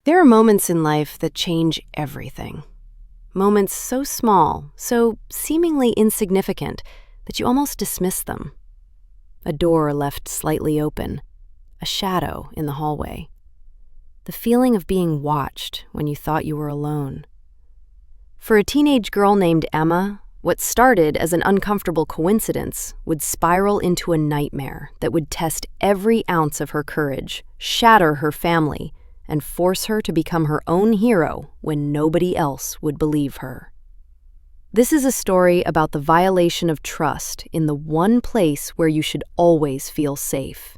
There are moments in life that change everything. Moments so small, so seemingly insignificant, that you almost dismiss them. A door left slightly open, a shadow in the hallway. The feeling of being watched when you thought you were alone. For a teenage girl named Emma, what started as an uncomfortable coincidence would spiral into a nightmare that would test every ounce of her courage, shatter her family, and force her to become her own hero when nobody else would believe her. This is a story about the violation of trust in the one place where you should always feel safe,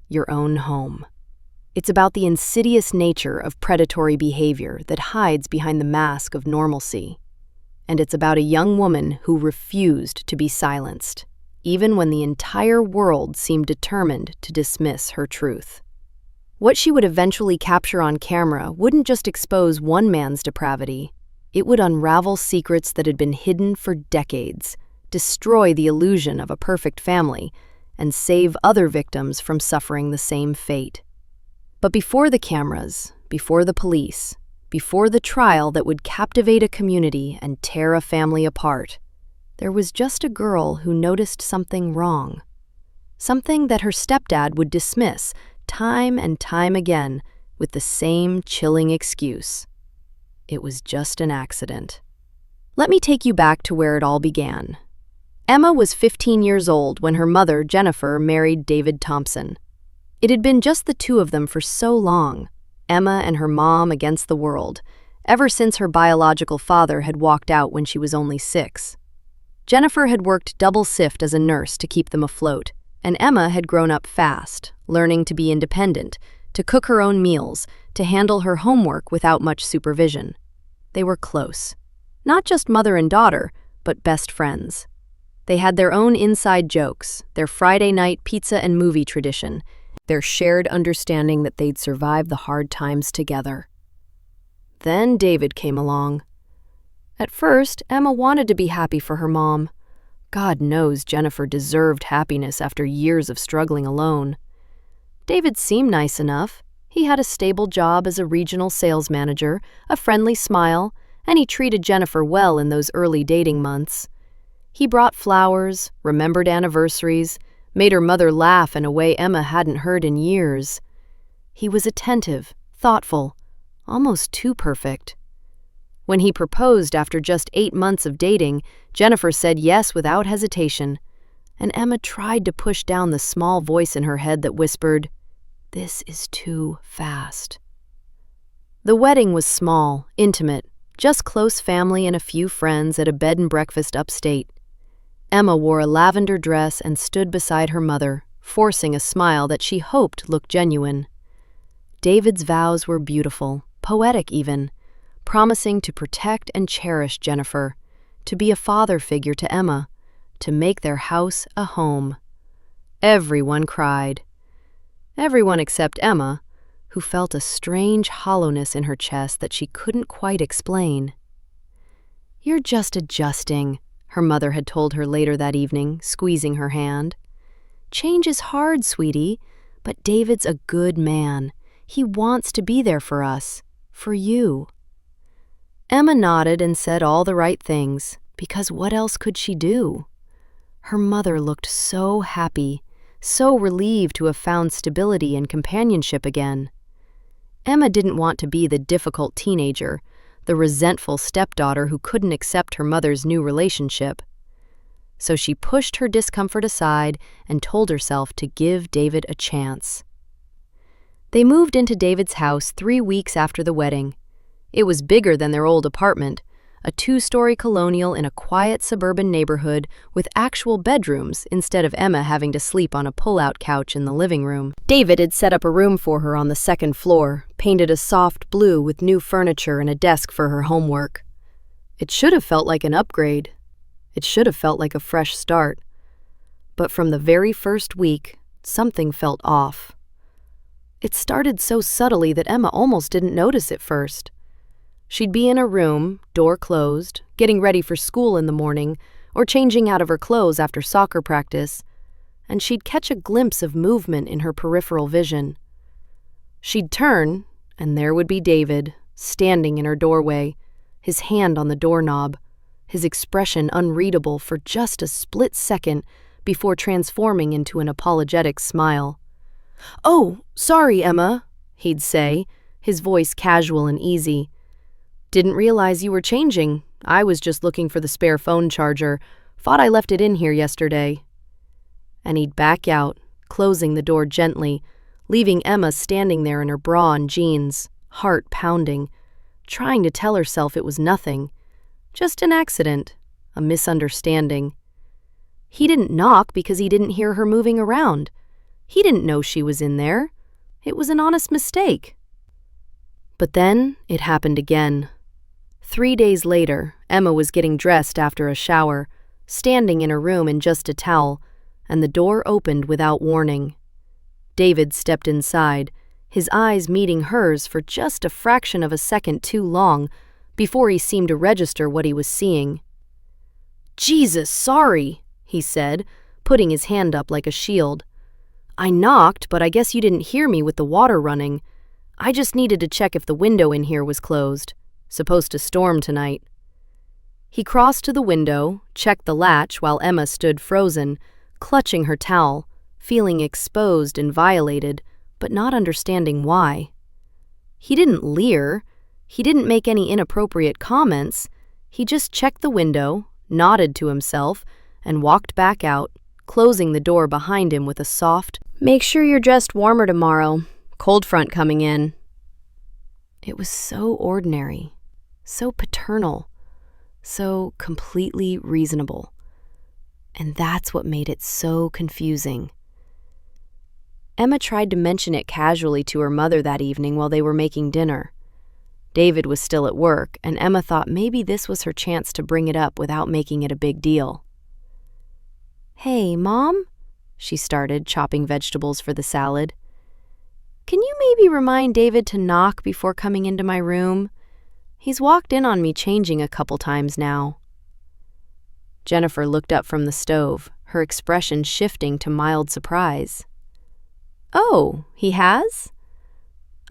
your own home. It's about the insidious nature of predatory behavior that hides behind the mask of normalcy. And it's about a young woman who refused to be silenced, even when the entire world seemed determined to dismiss her truth. What she would eventually capture on camera wouldn't just expose one man's depravity. It would unravel secrets that had been hidden for decades, destroy the illusion of a perfect family, and save other victims from suffering the same fate. But before the cameras, before the police, before the trial that would captivate a community and tear a family apart, there was just a girl who noticed something wrong. Something that her stepdad would dismiss time and time again with the same chilling excuse. It was just an accident. Let me take you back to where it all began. Emma was 15 years old when her mother, Jennifer, married David Thompson. It had been just the two of them for so long, Emma and her mom against the world, ever since her biological father had walked out when she was only 6. Jennifer had worked double shift as a nurse to keep them afloat, and Emma had grown up fast, learning to be independent, to cook her own meals, to handle her homework without much supervision. They were close. Not just mother and daughter, but best friends. They had their own inside jokes, their Friday night pizza and movie tradition, their shared understanding that they'd survive the hard times together. Then David came along. At first, Emma wanted to be happy for her mom. God knows Jennifer deserved happiness after years of struggling alone. David seemed nice enough. He had a stable job as a regional sales manager, a friendly smile, and he treated Jennifer well in those early dating months. He brought flowers, remembered anniversaries, made her mother laugh in a way Emma hadn't heard in years. He was attentive, thoughtful, almost too perfect. When he proposed after just 8 months of dating, Jennifer said yes without hesitation, and Emma tried to push down the small voice in her head that whispered, "This is too fast." The wedding was small, intimate, just close family and a few friends at a bed and breakfast upstate. Emma wore a lavender dress and stood beside her mother, forcing a smile that she hoped looked genuine. David's vows were beautiful, poetic even, promising to protect and cherish Jennifer, to be a father figure to Emma, to make their house a home. Everyone cried. Everyone except Emma, who felt a strange hollowness in her chest that she couldn't quite explain. "You're just adjusting," her mother had told her later that evening, squeezing her hand. "Change is hard, sweetie, but David's a good man. He wants to be there for us, for you." Emma nodded and said all the right things, because what else could she do? Her mother looked so happy, so relieved to have found stability and companionship again. Emma didn't want to be the difficult teenager, the resentful stepdaughter who couldn't accept her mother's new relationship. So she pushed her discomfort aside and told herself to give David a chance. They moved into David's house 3 weeks after the wedding. It was bigger than their old apartment, a 2-story colonial in a quiet suburban neighborhood with actual bedrooms instead of Emma having to sleep on a pull-out couch in the living room. David had set up a room for her on the 2nd floor, painted a soft blue with new furniture and a desk for her homework. It should have felt like an upgrade. It should have felt like a fresh start. But from the very first week, something felt off. It started so subtly that Emma almost didn't notice it first. She'd be in her room, door closed, getting ready for school in the morning, or changing out of her clothes after soccer practice, and she'd catch a glimpse of movement in her peripheral vision. She'd turn, and there would be David, standing in her doorway, his hand on the doorknob, his expression unreadable for just a split second before transforming into an apologetic smile. "Oh, sorry, Emma," he'd say, his voice casual and easy. "Didn't realize you were changing. I was just looking for the spare phone charger. Thought I left it in here yesterday." And he'd back out, closing the door gently, leaving Emma standing there in her bra and jeans, heart pounding, trying to tell herself it was nothing. Just an accident, a misunderstanding. He didn't knock because he didn't hear her moving around. He didn't know she was in there. It was an honest mistake. But then it happened again. 3 days later, Emma was getting dressed after a shower, standing in her room in just a towel, and the door opened without warning. David stepped inside, his eyes meeting hers for just a fraction of a second too long before he seemed to register what he was seeing. "Jesus, sorry," he said, putting his hand up like a shield. "I knocked, but I guess you didn't hear me with the water running. I just needed to check if the window in here was closed. Supposed to storm tonight." He crossed to the window, checked the latch while Emma stood frozen, clutching her towel, feeling exposed and violated, but not understanding why. He didn't leer. He didn't make any inappropriate comments. He just checked the window, nodded to himself, and walked back out, closing the door behind him with a soft, "Make sure you're dressed warmer tomorrow. Cold front coming in." It was so ordinary, so paternal, so completely reasonable. And that's what made it so confusing. Emma tried to mention it casually to her mother that evening while they were making dinner. David was still at work, and Emma thought maybe this was her chance to bring it up without making it a big deal. "Hey, Mom," she started, chopping vegetables for the salad. "Can you maybe remind David to knock before coming into my room? He's walked in on me changing a couple times now." Jennifer looked up from the stove, her expression shifting to mild surprise. "Oh, he has?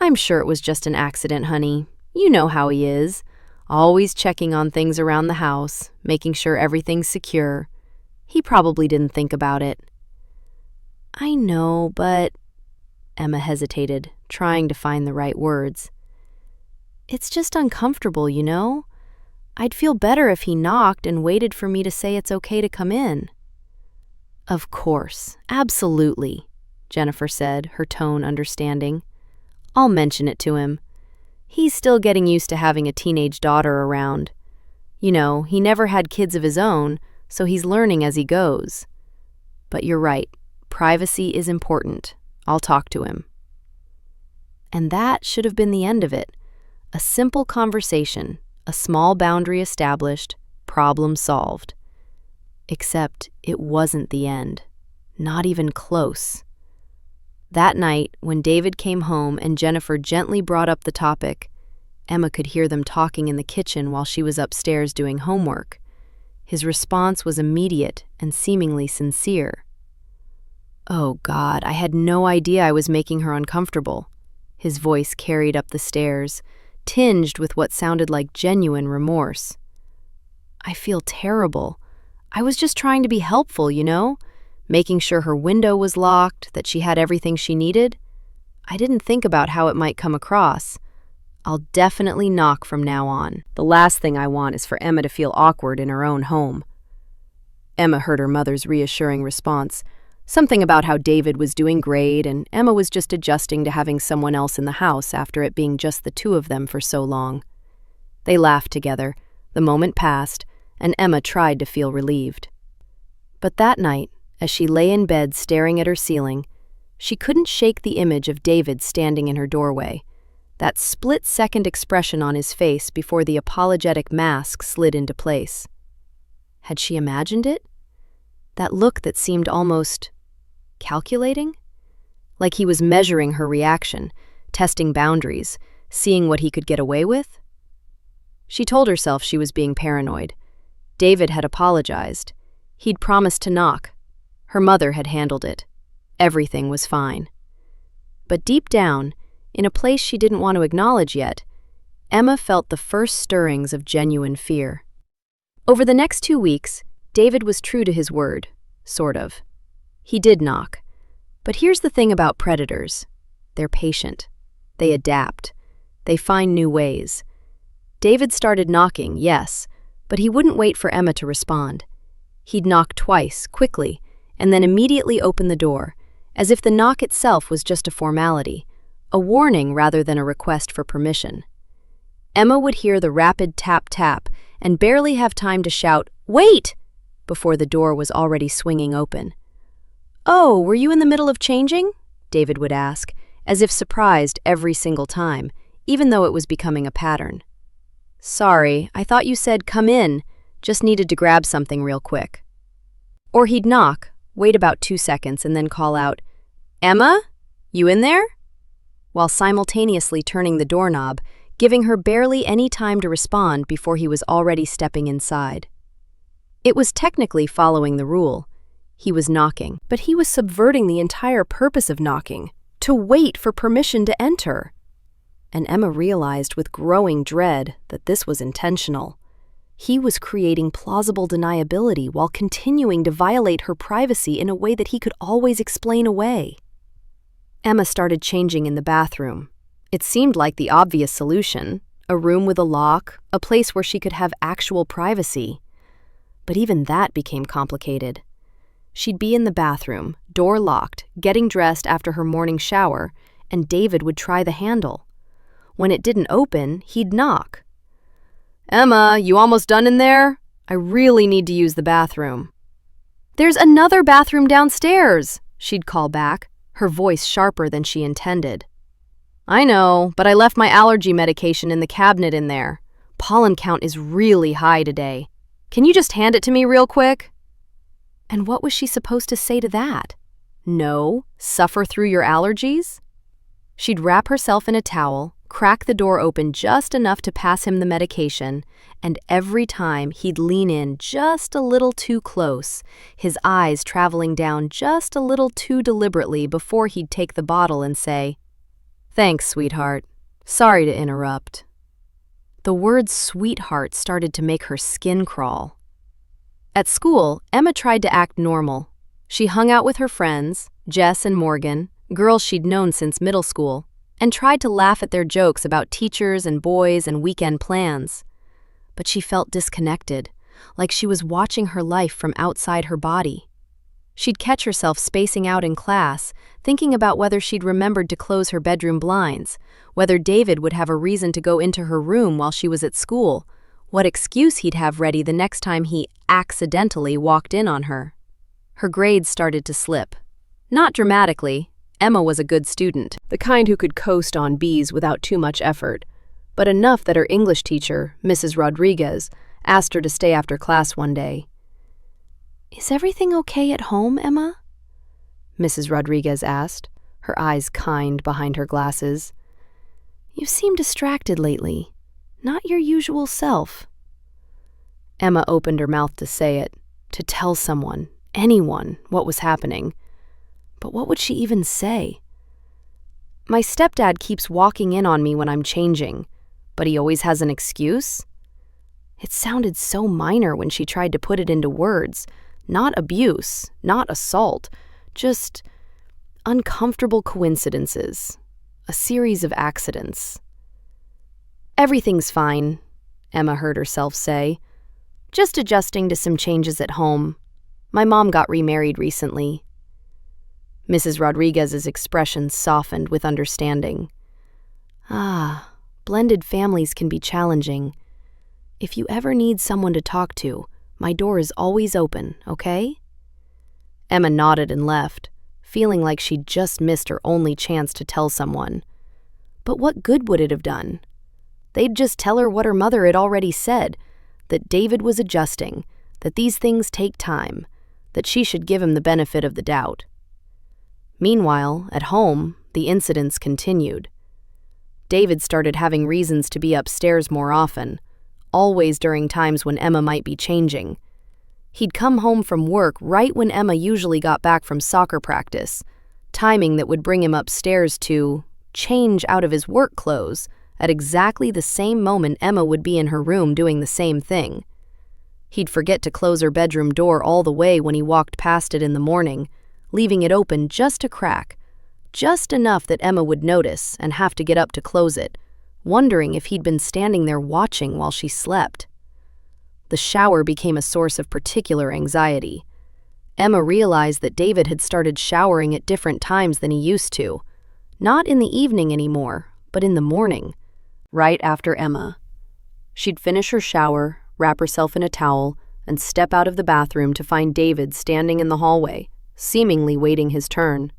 I'm sure it was just an accident, honey. You know how he is. Always checking on things around the house, making sure everything's secure. He probably didn't think about it." "I know, but..." Emma hesitated, trying to find the right words. "It's just uncomfortable, you know? I'd feel better if he knocked and waited for me to say it's okay to come in." "Of course, absolutely," Jennifer said, her tone understanding. "I'll mention it to him. He's still getting used to having a teenage daughter around. You know, he never had kids of his own, so he's learning as he goes. But you're right, privacy is important. I'll talk to him." And that should have been the end of it. A simple conversation, a small boundary established, problem solved. Except it wasn't the end. Not even close. That night, when David came home and Jennifer gently brought up the topic, Emma could hear them talking in the kitchen while she was upstairs doing homework. His response was immediate and seemingly sincere. "Oh God, I had no idea I was making her uncomfortable." His voice carried up the stairs, tinged with what sounded like genuine remorse. "I feel terrible. I was just trying to be helpful, you know? Making sure her window was locked, that she had everything she needed. I didn't think about how it might come across. I'll definitely knock from now on. The last thing I want is for Emma to feel awkward in her own home." Emma heard her mother's reassuring response, something about how David was doing great and Emma was just adjusting to having someone else in the house after it being just the two of them for so long. They laughed together, the moment passed, and Emma tried to feel relieved. But that night, as she lay in bed staring at her ceiling, she couldn't shake the image of David standing in her doorway, that split-second expression on his face before the apologetic mask slid into place. Had she imagined it? That look that seemed almost calculating? Like he was measuring her reaction, testing boundaries, seeing what he could get away with? She told herself she was being paranoid. David had apologized. He'd promised to knock. Her mother had handled it. Everything was fine. But deep down, in a place she didn't want to acknowledge yet, Emma felt the first stirrings of genuine fear. Over the next 2 weeks, David was true to his word, sort of. He did knock. But here's the thing about predators. They're patient. They adapt. They find new ways. David started knocking, yes, but he wouldn't wait for Emma to respond. He'd knock twice, quickly, and then immediately open the door, as if the knock itself was just a formality, a warning rather than a request for permission. Emma would hear the rapid tap-tap and barely have time to shout, "Wait!" before the door was already swinging open. "Oh, were you in the middle of changing?" David would ask, as if surprised every single time, even though it was becoming a pattern. "Sorry, I thought you said come in, just needed to grab something real quick." Or he'd knock, wait about 2 seconds, and then call out, "Emma, you in there?" while simultaneously turning the doorknob, giving her barely any time to respond before he was already stepping inside. It was technically following the rule. He was knocking, but he was subverting the entire purpose of knocking, to wait for permission to enter. And Emma realized with growing dread that this was intentional. He was creating plausible deniability while continuing to violate her privacy in a way that he could always explain away. Emma started changing in the bathroom. It seemed like the obvious solution, a room with a lock, a place where she could have actual privacy. But even that became complicated. She'd be in the bathroom, door locked, getting dressed after her morning shower, and David would try the handle. When it didn't open, he'd knock. "Emma, you almost done in there? I really need to use the bathroom." "There's another bathroom downstairs," she'd call back, her voice sharper than she intended. "I know, but I left my allergy medication in the cabinet in there. Pollen count is really high today. Can you just hand it to me real quick?" And what was she supposed to say to that? No, suffer through your allergies? She'd wrap herself in a towel, crack the door open just enough to pass him the medication, and every time he'd lean in just a little too close, his eyes traveling down just a little too deliberately before he'd take the bottle and say, "Thanks, sweetheart. Sorry to interrupt." The word sweetheart started to make her skin crawl. At school, Emma tried to act normal. She hung out with her friends, Jess and Morgan, girls she'd known since middle school, and tried to laugh at their jokes about teachers and boys and weekend plans. But she felt disconnected, like she was watching her life from outside her body. She'd catch herself spacing out in class, thinking about whether she'd remembered to close her bedroom blinds, whether David would have a reason to go into her room while she was at school, what excuse he'd have ready the next time he accidentally walked in on her. Her grades started to slip. Not dramatically. Emma was a good student, the kind who could coast on B's without too much effort, but enough that her English teacher, Mrs. Rodriguez, asked her to stay after class one day. "Is everything okay at home, Emma?" Mrs. Rodriguez asked, her eyes kind behind her glasses. "You seem distracted lately. Not your usual self." Emma opened her mouth to say it, to tell someone, anyone, what was happening. But what would she even say? "My stepdad keeps walking in on me when I'm changing, but he always has an excuse?" It sounded so minor when she tried to put it into words. Not abuse, not assault, just uncomfortable coincidences, a series of accidents. "Everything's fine," Emma heard herself say. "Just adjusting to some changes at home. My mom got remarried recently." Mrs. Rodriguez's expression softened with understanding. "Ah, blended families can be challenging. If you ever need someone to talk to, my door is always open, okay?" Emma nodded and left, feeling like she'd just missed her only chance to tell someone. But what good would it have done? They'd just tell her what her mother had already said, that David was adjusting, that these things take time, that she should give him the benefit of the doubt. Meanwhile, at home, the incidents continued. David started having reasons to be upstairs more often, always during times when Emma might be changing. He'd come home from work right when Emma usually got back from soccer practice, timing that would bring him upstairs to change out of his work clothes at exactly the same moment Emma would be in her room doing the same thing. He'd forget to close her bedroom door all the way when he walked past it in the morning, leaving it open just a crack, just enough that Emma would notice and have to get up to close it, wondering if he'd been standing there watching while she slept. The shower became a source of particular anxiety. Emma realized that David had started showering at different times than he used to, not in the evening anymore, but in the morning, right after Emma. She'd finish her shower, wrap herself in a towel, and step out of the bathroom to find David standing in the hallway, seemingly waiting his turn.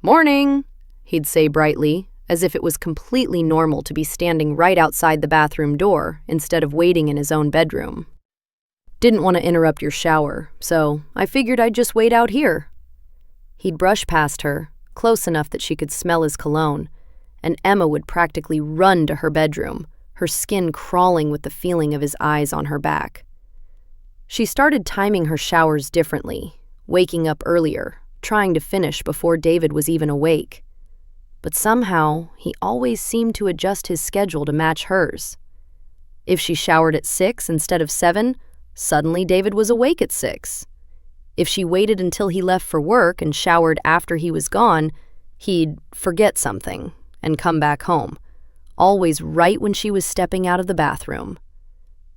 "Morning," he'd say brightly, as if it was completely normal to be standing right outside the bathroom door instead of waiting in his own bedroom. "Didn't want to interrupt your shower, so I figured I'd just wait out here." He'd brush past her, close enough that she could smell his cologne, and Emma would practically run to her bedroom, her skin crawling with the feeling of his eyes on her back. She started timing her showers differently, waking up earlier, trying to finish before David was even awake. But somehow, he always seemed to adjust his schedule to match hers. If she showered at 6 instead of 7, suddenly David was awake at 6. If she waited until he left for work and showered after he was gone, he'd forget something and come back home, always right when she was stepping out of the bathroom.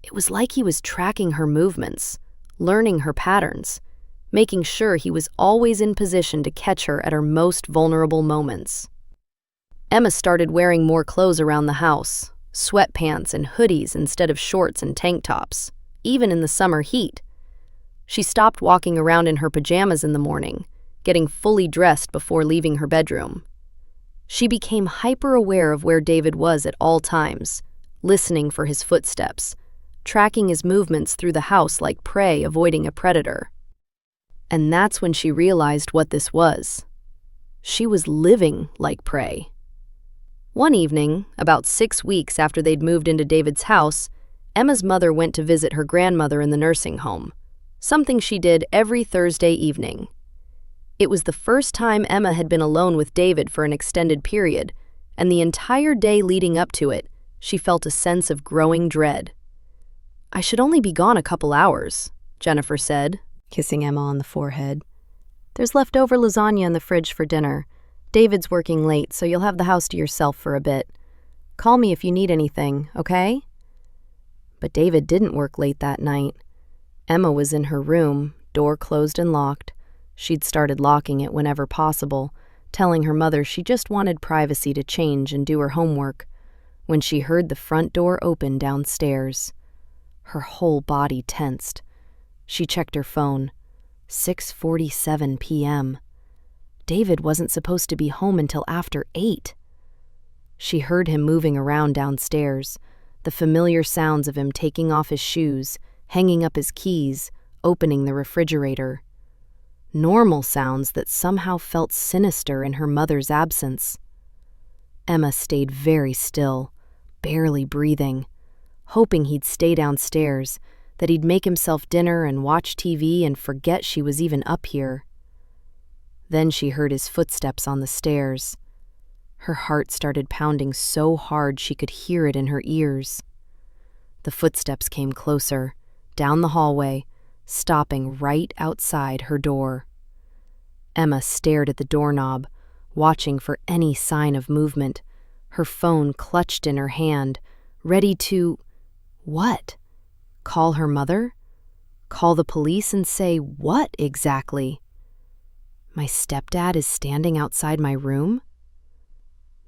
It was like he was tracking her movements, learning her patterns, making sure he was always in position to catch her at her most vulnerable moments. Emma started wearing more clothes around the house, sweatpants and hoodies instead of shorts and tank tops, even in the summer heat. She stopped walking around in her pajamas in the morning, getting fully dressed before leaving her bedroom. She became hyper-aware of where David was at all times, listening for his footsteps, tracking his movements through the house like prey avoiding a predator. And that's when she realized what this was. She was living like prey. One evening, about 6 weeks after they'd moved into David's house, Emma's mother went to visit her grandmother in the nursing home, something she did every Thursday evening. It was the first time Emma had been alone with David for an extended period, and the entire day leading up to it, she felt a sense of growing dread. "I should only be gone a couple hours," Jennifer said, kissing Emma on the forehead. "There's leftover lasagna in the fridge for dinner. David's working late, so you'll have the house to yourself for a bit. Call me if you need anything, okay?" But David didn't work late that night. Emma was in her room, door closed and locked. She'd started locking it whenever possible, telling her mother she just wanted privacy to change and do her homework, when she heard the front door open downstairs. Her whole body tensed. She checked her phone. 6:47 p.m. David wasn't supposed to be home until after 8. She heard him moving around downstairs, the familiar sounds of him taking off his shoes, hanging up his keys, opening the refrigerator. Normal sounds that somehow felt sinister in her mother's absence. Emma stayed very still, barely breathing, hoping he'd stay downstairs, that he'd make himself dinner and watch TV and forget she was even up here. Then she heard his footsteps on the stairs. Her heart started pounding so hard she could hear it in her ears. The footsteps came closer, down the hallway, stopping right outside her door. Emma stared at the doorknob, watching for any sign of movement, her phone clutched in her hand, ready to— what? Call her mother? Call the police and say what exactly? My stepdad is standing outside my room?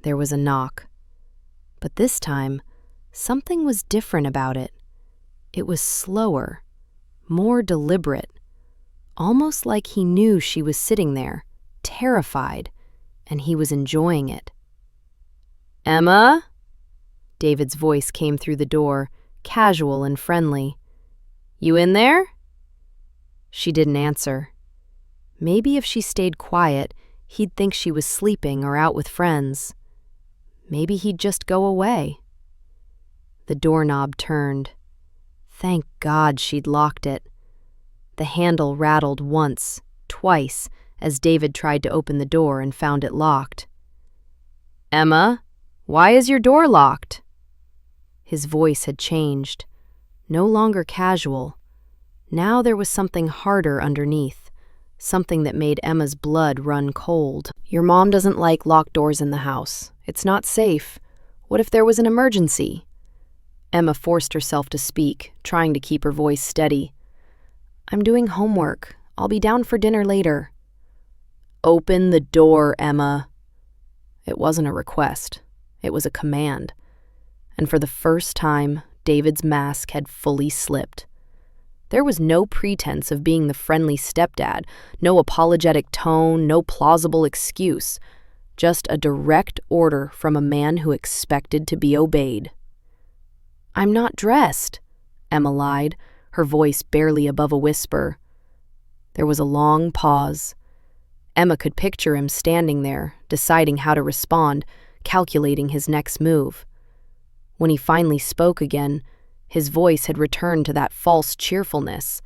There was a knock. But this time, something was different about it. It was slower, more deliberate, almost like he knew she was sitting there, terrified, and he was enjoying it. "Emma?" David's voice came through the door, casual and friendly. "You in there?" She didn't answer. Maybe if she stayed quiet, he'd think she was sleeping or out with friends. Maybe he'd just go away. The doorknob turned. Thank God she'd locked it. The handle rattled once, twice, as David tried to open the door and found it locked. Emma, why is your door locked? His voice had changed. No longer casual. Now there was something harder underneath, something that made Emma's blood run cold. Your mom doesn't like locked doors in the house. It's not safe. What if there was an emergency? Emma forced herself to speak, trying to keep her voice steady. I'm doing homework. I'll be down for dinner later. Open the door, Emma. It wasn't a request. It was a command. And for the first time, David's mask had fully slipped. There was no pretense of being the friendly stepdad, no apologetic tone, no plausible excuse. Just a direct order from a man who expected to be obeyed. I'm not dressed, Emma lied, her voice barely above a whisper. There was a long pause. Emma could picture him standing there, deciding how to respond, calculating his next move. When he finally spoke again, his voice had returned to that false cheerfulness,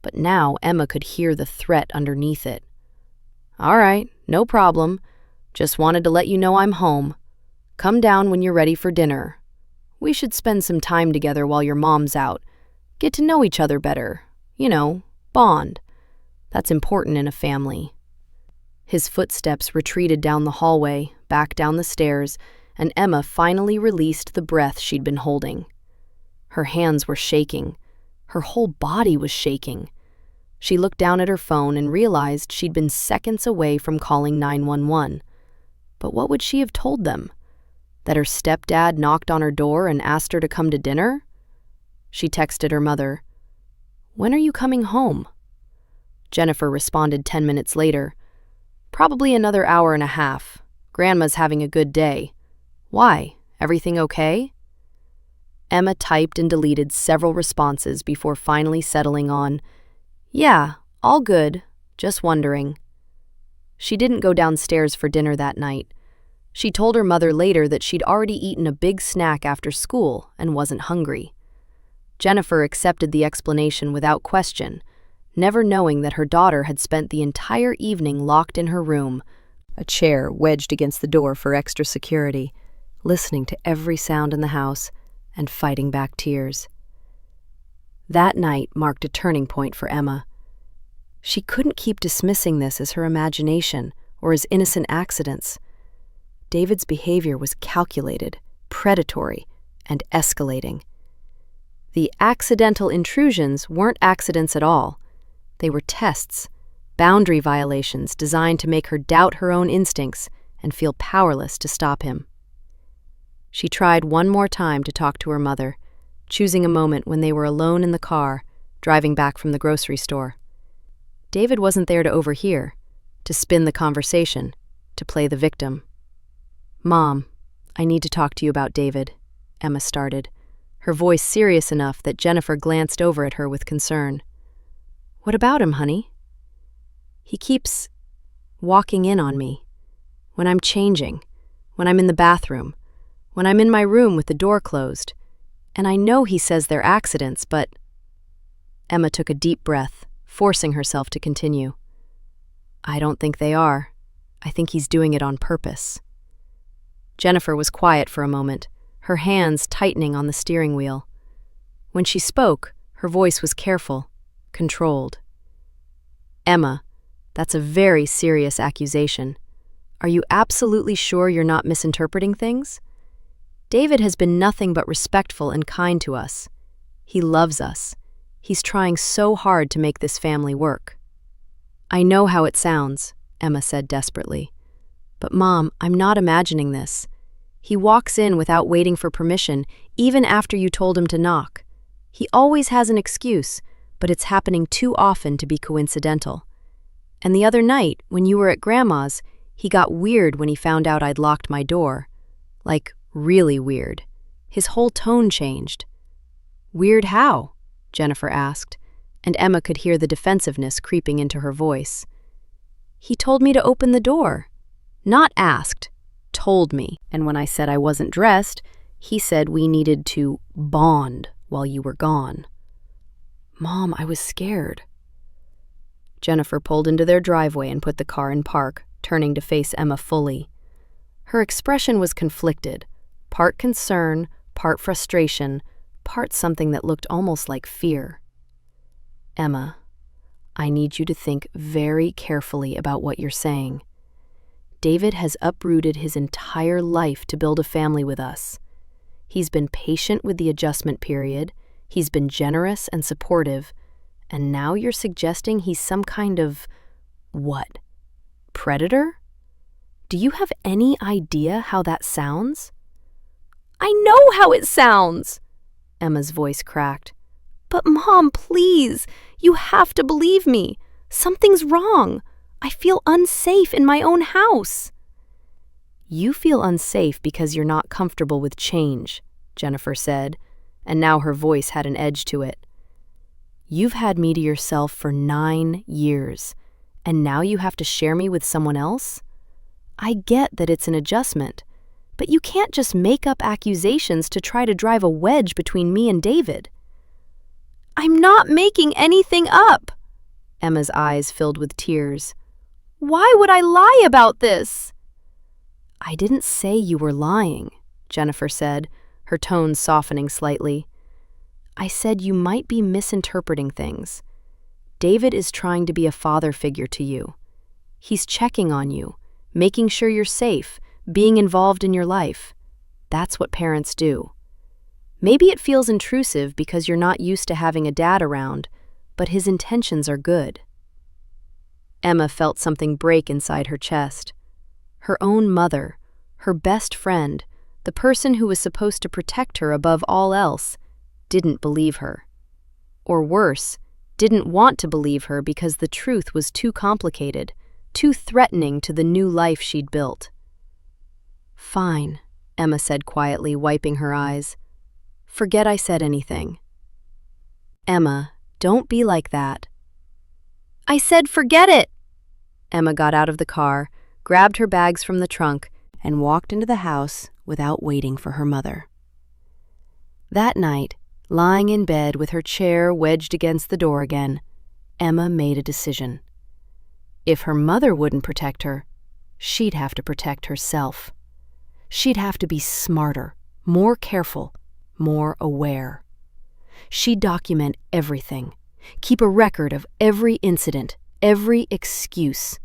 but now Emma could hear the threat underneath it. All right, no problem. Just wanted to let you know I'm home. Come down when you're ready for dinner. We should spend some time together while your mom's out. Get to know each other better. Bond. That's important in a family. His footsteps retreated down the hallway, back down the stairs, and Emma finally released the breath she'd been holding. Her hands were shaking. Her whole body was shaking. She looked down at her phone and realized she'd been seconds away from calling 911. But what would she have told them? That her stepdad knocked on her door and asked her to come to dinner? She texted her mother, "When are you coming home?" Jennifer responded 10 minutes later, "Probably another hour and a half. Grandma's having a good day. Why? Everything okay?" Emma typed and deleted several responses before finally settling on, "Yeah, all good, just wondering." She didn't go downstairs for dinner that night. She told her mother later that she'd already eaten a big snack after school and wasn't hungry. Jennifer accepted the explanation without question, never knowing that her daughter had spent the entire evening locked in her room, a chair wedged against the door for extra security, listening to every sound in the house and fighting back tears. That night marked a turning point for Emma. She couldn't keep dismissing this as her imagination or as innocent accidents. David's behavior was calculated, predatory, and escalating. The accidental intrusions weren't accidents at all. They were tests, boundary violations designed to make her doubt her own instincts and feel powerless to stop him. She tried one more time to talk to her mother, choosing a moment when they were alone in the car, driving back from the grocery store. David wasn't there to overhear, to spin the conversation, to play the victim. "Mom, I need to talk to you about David," Emma started, her voice serious enough that Jennifer glanced over at her with concern. "What about him, honey?" "He keeps walking in on me. When I'm changing, when I'm in the bathroom, when I'm in my room with the door closed. And I know he says they're accidents, but—" Emma took a deep breath, forcing herself to continue. "I don't think they are. I think he's doing it on purpose." Jennifer was quiet for a moment, her hands tightening on the steering wheel. When she spoke, her voice was careful, controlled. "Emma, that's a very serious accusation. Are you absolutely sure you're not misinterpreting things? David has been nothing but respectful and kind to us. He loves us. He's trying so hard to make this family work." "I know how it sounds," Emma said desperately. "But Mom, I'm not imagining this. He walks in without waiting for permission, even after you told him to knock. He always has an excuse, but it's happening too often to be coincidental. And the other night, when you were at Grandma's, he got weird when he found out I'd locked my door. Like, really weird. His whole tone changed." "Weird how?" Jennifer asked, and Emma could hear the defensiveness creeping into her voice. "He told me to open the door. Not asked, told me. And when I said I wasn't dressed, he said we needed to bond while you were gone." "Mom, I was scared." Jennifer pulled into their driveway and put the car in park, turning to face Emma fully. Her expression was conflicted, part concern, part frustration, part something that looked almost like fear. "Emma, I need you to think very carefully about what you're saying. David has uprooted his entire life to build a family with us. He's been patient with the adjustment period, he's been generous and supportive, and now you're suggesting he's some kind of, what, predator? Do you have any idea how that sounds?" "I know how it sounds," Emma's voice cracked. "But Mom, please, you have to believe me. Something's wrong. I feel unsafe in my own house." "You feel unsafe because you're not comfortable with change," Jennifer said, and now her voice had an edge to it. "You've had me to yourself for 9 years, and now you have to share me with someone else? I get that it's an adjustment, but you can't just make up accusations to try to drive a wedge between me and David." "I'm not making anything up." Emma's eyes filled with tears. "Why would I lie about this?" "I didn't say you were lying," Jennifer said, her tone softening slightly. "I said you might be misinterpreting things. David is trying to be a father figure to you. He's checking on you, making sure you're safe, being involved in your life. That's what parents do. Maybe it feels intrusive because you're not used to having a dad around, but his intentions are good." Emma felt something break inside her chest. Her own mother, her best friend, the person who was supposed to protect her above all else, didn't believe her. Or worse, didn't want to believe her because the truth was too complicated, too threatening to the new life she'd built. "Fine," Emma said quietly, wiping her eyes. "Forget I said anything." "Emma, don't be like that." "I said forget it." Emma got out of the car, grabbed her bags from the trunk, and walked into the house without waiting for her mother. That night, lying in bed with her chair wedged against the door again, Emma made a decision. If her mother wouldn't protect her, she'd have to protect herself. She'd have to be smarter, more careful, more aware. She'd document everything, keep a record of every incident, every excuse,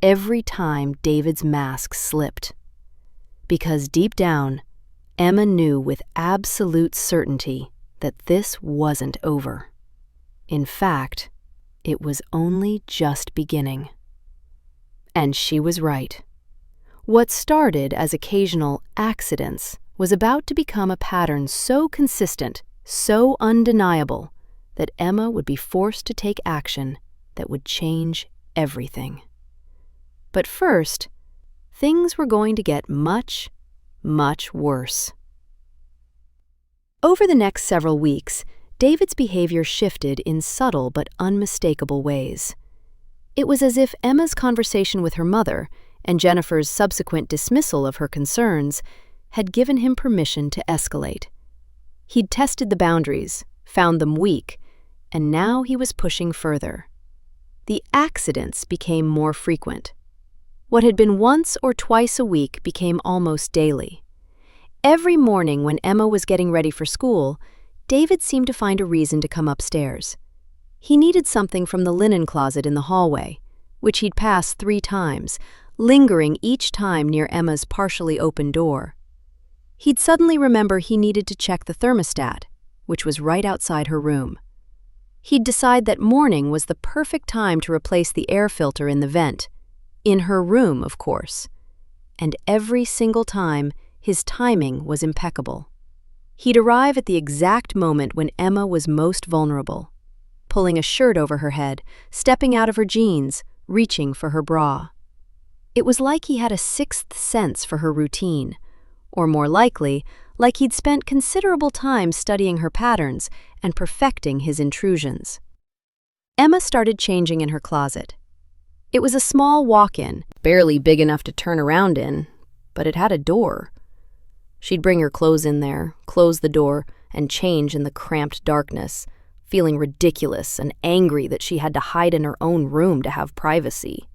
every time David's mask slipped. Because deep down, Emma knew with absolute certainty that this wasn't over. In fact, it was only just beginning. And she was right. What started as occasional accidents was about to become a pattern so consistent, so undeniable, that Emma would be forced to take action that would change everything. But first, things were going to get much, much worse. Over the next several weeks, David's behavior shifted in subtle but unmistakable ways. It was as if Emma's conversation with her mother and Jennifer's subsequent dismissal of her concerns had given him permission to escalate. He'd tested the boundaries, found them weak, and now he was pushing further. The accidents became more frequent. What had been once or twice a week became almost daily. Every morning when Emma was getting ready for school, David seemed to find a reason to come upstairs. He needed something from the linen closet in the hallway, which he'd pass 3 times, lingering each time near Emma's partially open door. He'd suddenly remember he needed to check the thermostat, which was right outside her room. He'd decide that morning was the perfect time to replace the air filter in the vent, in her room, of course. And every single time, his timing was impeccable. He'd arrive at the exact moment when Emma was most vulnerable, pulling a shirt over her head, stepping out of her jeans, reaching for her bra. It was like he had a sixth sense for her routine, or more likely, like he'd spent considerable time studying her patterns and perfecting his intrusions. Emma started changing in her closet. It was a small walk-in, barely big enough to turn around in, but it had a door. She'd bring her clothes in there, close the door, and change in the cramped darkness, feeling ridiculous and angry that she had to hide in her own room to have privacy.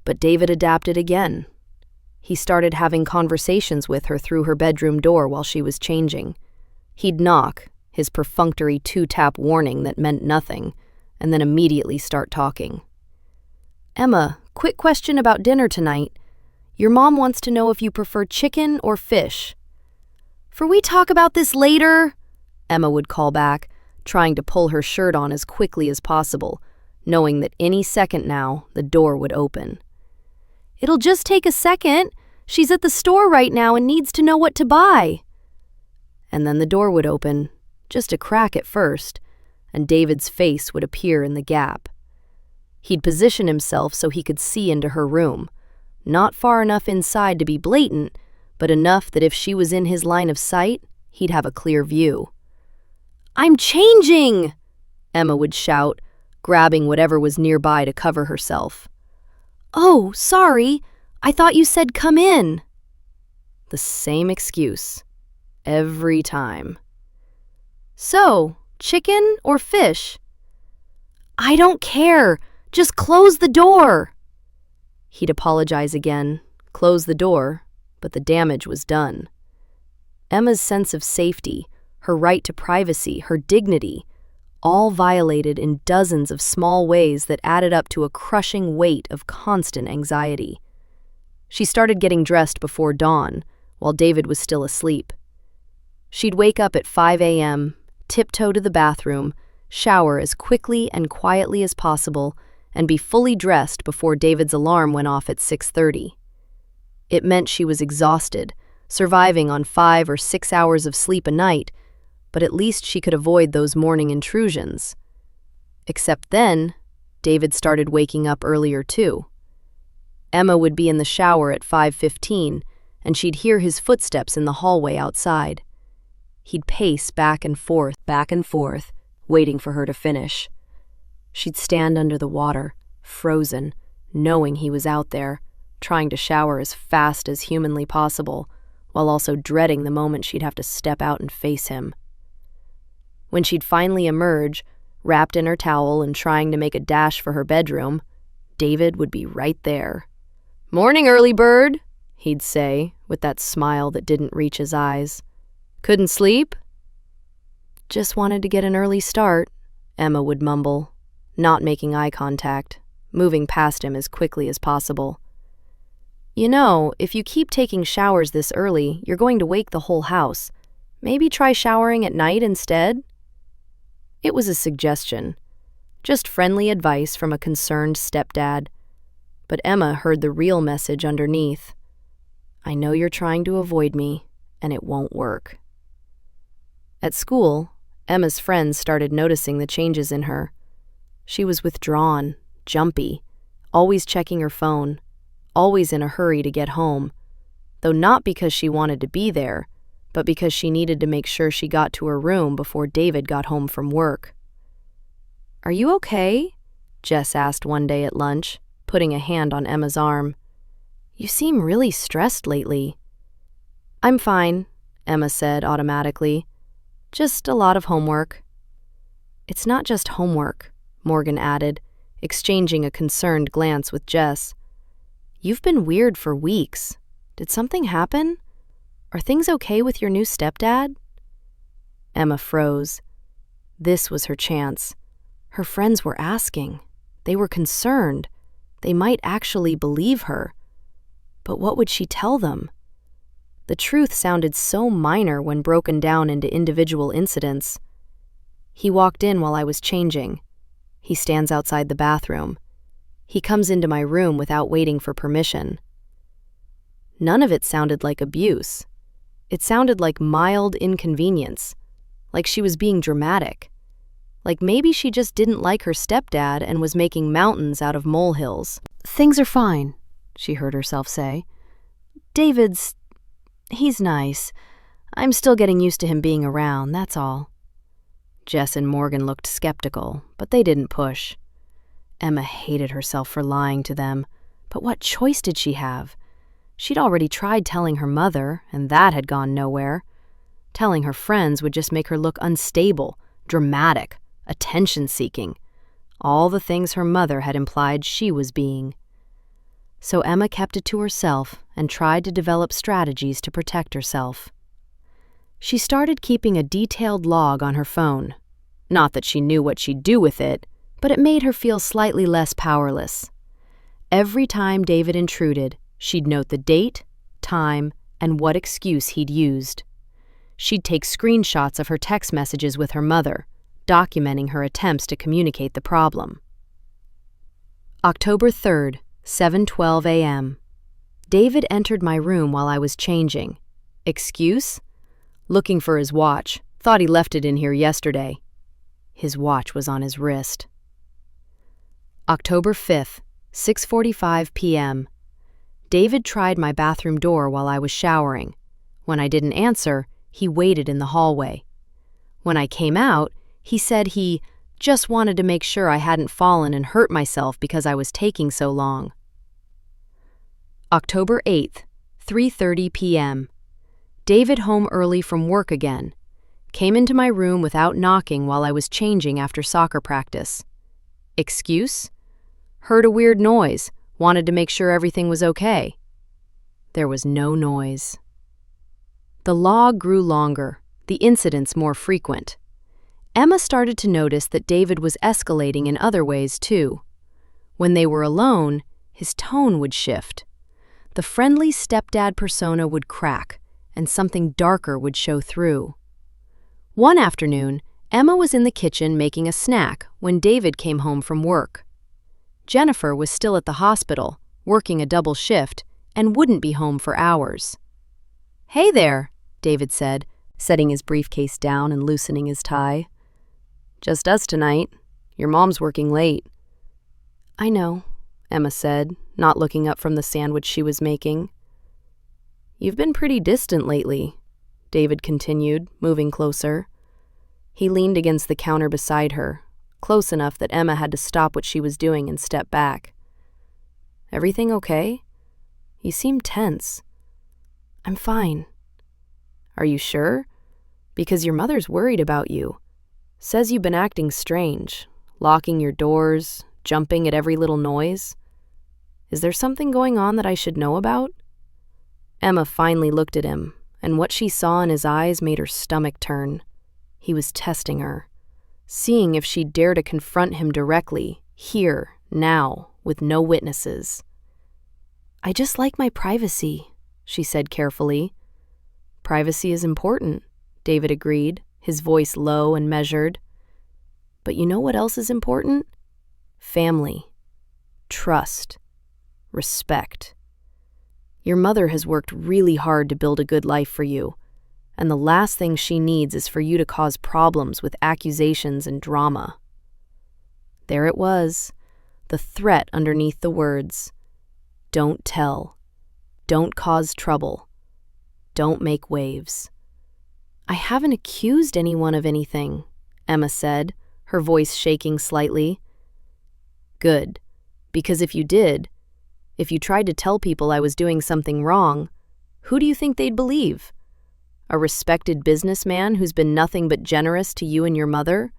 But David adapted again. He started having conversations with her through her bedroom door while she was changing. He'd knock, his perfunctory two-tap warning that meant nothing, and then immediately start talking. "Emma, quick question about dinner tonight. Your mom wants to know if you prefer chicken or fish." "For we talk about this later," Emma would call back, trying to pull her shirt on as quickly as possible, knowing that any second now the door would open. "It'll just take a second. She's at the store right now and needs to know what to buy." And then the door would open, just a crack at first, and David's face would appear in the gap. He'd position himself so he could see into her room, not far enough inside to be blatant, but enough that if she was in his line of sight, he'd have a clear view. "I'm changing!" Emma would shout, grabbing whatever was nearby to cover herself. "Oh, sorry. I thought you said come in." The same excuse. Every time. "So, chicken or fish?" "I don't care. Just close the door." He'd apologize again, close the door, but the damage was done. Emma's sense of safety, her right to privacy, her dignity, all violated in dozens of small ways that added up to a crushing weight of constant anxiety. She started getting dressed before dawn, while David was still asleep. She'd wake up at 5 a.m., tiptoe to the bathroom, shower as quickly and quietly as possible, and be fully dressed before David's alarm went off at 6:30. It meant she was exhausted, surviving on 5 or 6 hours of sleep a night, but at least she could avoid those morning intrusions. Except then, David started waking up earlier too. Emma would be in the shower at 5:15, and she'd hear his footsteps in the hallway outside. He'd pace back and forth, waiting for her to finish. She'd stand under the water, frozen, knowing he was out there, trying to shower as fast as humanly possible, while also dreading the moment she'd have to step out and face him. When she'd finally emerge, wrapped in her towel and trying to make a dash for her bedroom, David would be right there. "Morning, early bird," he'd say, with that smile that didn't reach his eyes. "Couldn't sleep?" "Just wanted to get an early start," Emma would mumble, not making eye contact, moving past him as quickly as possible. "You know, if you keep taking showers this early, you're going to wake the whole house. Maybe try showering at night instead?" It was a suggestion, just friendly advice from a concerned stepdad. But Emma heard the real message underneath. "I know you're trying to avoid me, and it won't work." At school, Emma's friends started noticing the changes in her. She was withdrawn, jumpy, always checking her phone, always in a hurry to get home, though not because she wanted to be there, but because she needed to make sure she got to her room before David got home from work. "Are you okay?" Jess asked one day at lunch, putting a hand on Emma's arm. "You seem really stressed lately." "I'm fine," Emma said automatically. "Just a lot of homework." "It's not just homework," Morgan added, exchanging a concerned glance with Jess. "You've been weird for weeks. Did something happen? Are things okay with your new stepdad?" Emma froze. This was her chance. Her friends were asking. They were concerned. They might actually believe her. But what would she tell them? The truth sounded so minor when broken down into individual incidents. "He walked in while I was changing. He stands outside the bathroom. He comes into my room without waiting for permission." None of it sounded like abuse. It sounded like mild inconvenience, like she was being dramatic, like maybe she just didn't like her stepdad and was making mountains out of molehills. "Things are fine," she heard herself say. He's nice. I'm still getting used to him being around, that's all." Jess and Morgan looked skeptical, but they didn't push. Emma hated herself for lying to them, but what choice did she have? She'd already tried telling her mother, and that had gone nowhere. Telling her friends would just make her look unstable, dramatic, attention-seeking, all the things her mother had implied she was being. So Emma kept it to herself and tried to develop strategies to protect herself. She started keeping a detailed log on her phone. Not that she knew what she'd do with it, but it made her feel slightly less powerless. Every time David intruded, she'd note the date, time, and what excuse he'd used. She'd take screenshots of her text messages with her mother, documenting her attempts to communicate the problem. October 3rd, 7:12 a.m. David entered my room while I was changing. Excuse? Looking for his watch. Thought he left it in here yesterday. His watch was on his wrist. October 5th, 6:45 p.m. David tried my bathroom door while I was showering. When I didn't answer, he waited in the hallway. When I came out, he said he just wanted to make sure I hadn't fallen and hurt myself because I was taking so long. October 8th, 3:30 p.m. David home early from work again. Came into my room without knocking while I was changing after soccer practice. Excuse? Heard a weird noise. Wanted to make sure everything was okay. There was no noise. The log grew longer, the incidents more frequent. Emma started to notice that David was escalating in other ways too. When they were alone, his tone would shift. The friendly stepdad persona would crack, and something darker would show through. One afternoon, Emma was in the kitchen making a snack when David came home from work. Jennifer was still at the hospital, working a double shift, and wouldn't be home for hours. "Hey there," David said, setting his briefcase down and loosening his tie. "Just us tonight. Your mom's working late." "I know," Emma said, not looking up from the sandwich she was making. "You've been pretty distant lately," David continued, moving closer. He leaned against the counter beside her, close enough that Emma had to stop what she was doing and step back. "Everything okay? You seem tense." "I'm fine." "Are you sure? Because your mother's worried about you. Says you've been acting strange, locking your doors, jumping at every little noise. Is there something going on that I should know about?" Emma finally looked at him, and what she saw in his eyes made her stomach turn. He was testing her, seeing if she'd dare to confront him directly, here, now, with no witnesses. "I just like my privacy," she said carefully. "Privacy is important," David agreed, his voice low and measured. "But you know what else is important? Family, trust, respect. Your mother has worked really hard to build a good life for you, and the last thing she needs is for you to cause problems with accusations and drama." There it was, the threat underneath the words. Don't tell. Don't cause trouble. Don't make waves. "I haven't accused anyone of anything," Emma said, her voice shaking slightly. "Good, because if you did, if you tried to tell people I was doing something wrong, who do you think they'd believe? A respected businessman who's been nothing but generous to you and your mother?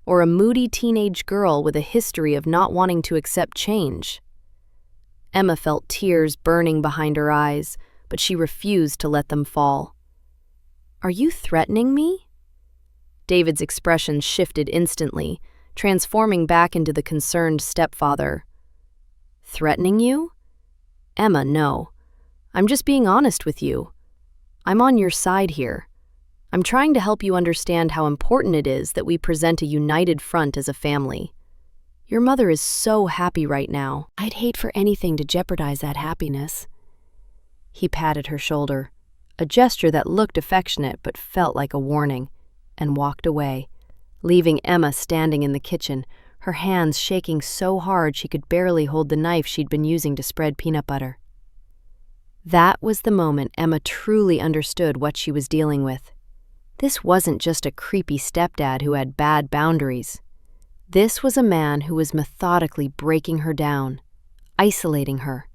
Or a moody teenage girl with a history of not wanting to accept change?" Emma felt tears burning behind her eyes, but she refused to let them fall. "Are you threatening me?" David's expression shifted instantly, transforming back into the concerned stepfather. "Threatening you? Emma, no. I'm just being honest with you. I'm on your side here. I'm trying to help you understand how important it is that we present a united front as a family. Your mother is so happy right now. I'd hate for anything to jeopardize that happiness." He patted her shoulder, a gesture that looked affectionate but felt like a warning, and walked away, leaving Emma standing in the kitchen, her hands shaking so hard she could barely hold the knife she'd been using to spread peanut butter. That was the moment Emma truly understood what she was dealing with. This wasn't just a creepy stepdad who had bad boundaries. This was a man who was methodically breaking her down, isolating her,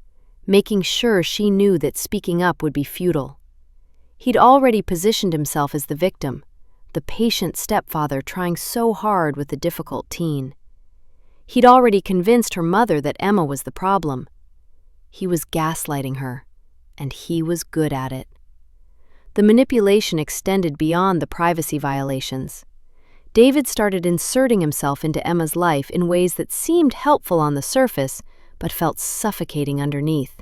making sure she knew that speaking up would be futile. He'd already positioned himself as the victim, the patient stepfather trying so hard with the difficult teen. He'd already convinced her mother that Emma was the problem. He was gaslighting her, and he was good at it. The manipulation extended beyond the privacy violations. David started inserting himself into Emma's life in ways that seemed helpful on the surface, but felt suffocating underneath.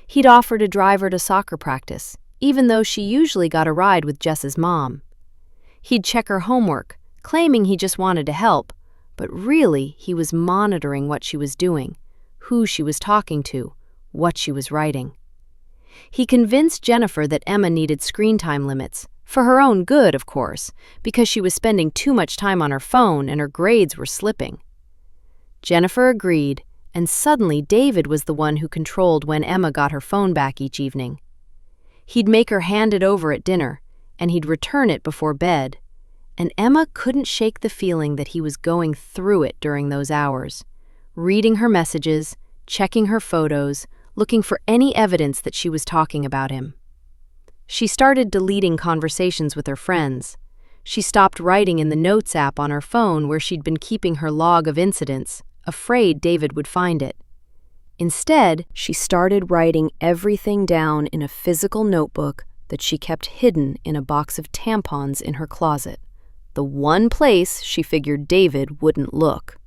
He'd offer to drive her to soccer practice, even though she usually got a ride with Jess's mom. He'd check her homework, claiming he just wanted to help, but really he was monitoring what she was doing, who she was talking to, what she was writing. He convinced Jennifer that Emma needed screen time limits, for her own good, of course, because she was spending too much time on her phone and her grades were slipping. Jennifer agreed, and suddenly David was the one who controlled when Emma got her phone back each evening. He'd make her hand it over at dinner, and he'd return it before bed, and Emma couldn't shake the feeling that he was going through it during those hours, reading her messages, checking her photos, looking for any evidence that she was talking about him. She started deleting conversations with her friends. She stopped writing in the Notes app on her phone where she'd been keeping her log of incidents, afraid David would find it. Instead, she started writing everything down in a physical notebook that she kept hidden in a box of tampons in her closet, the one place she figured David wouldn't look.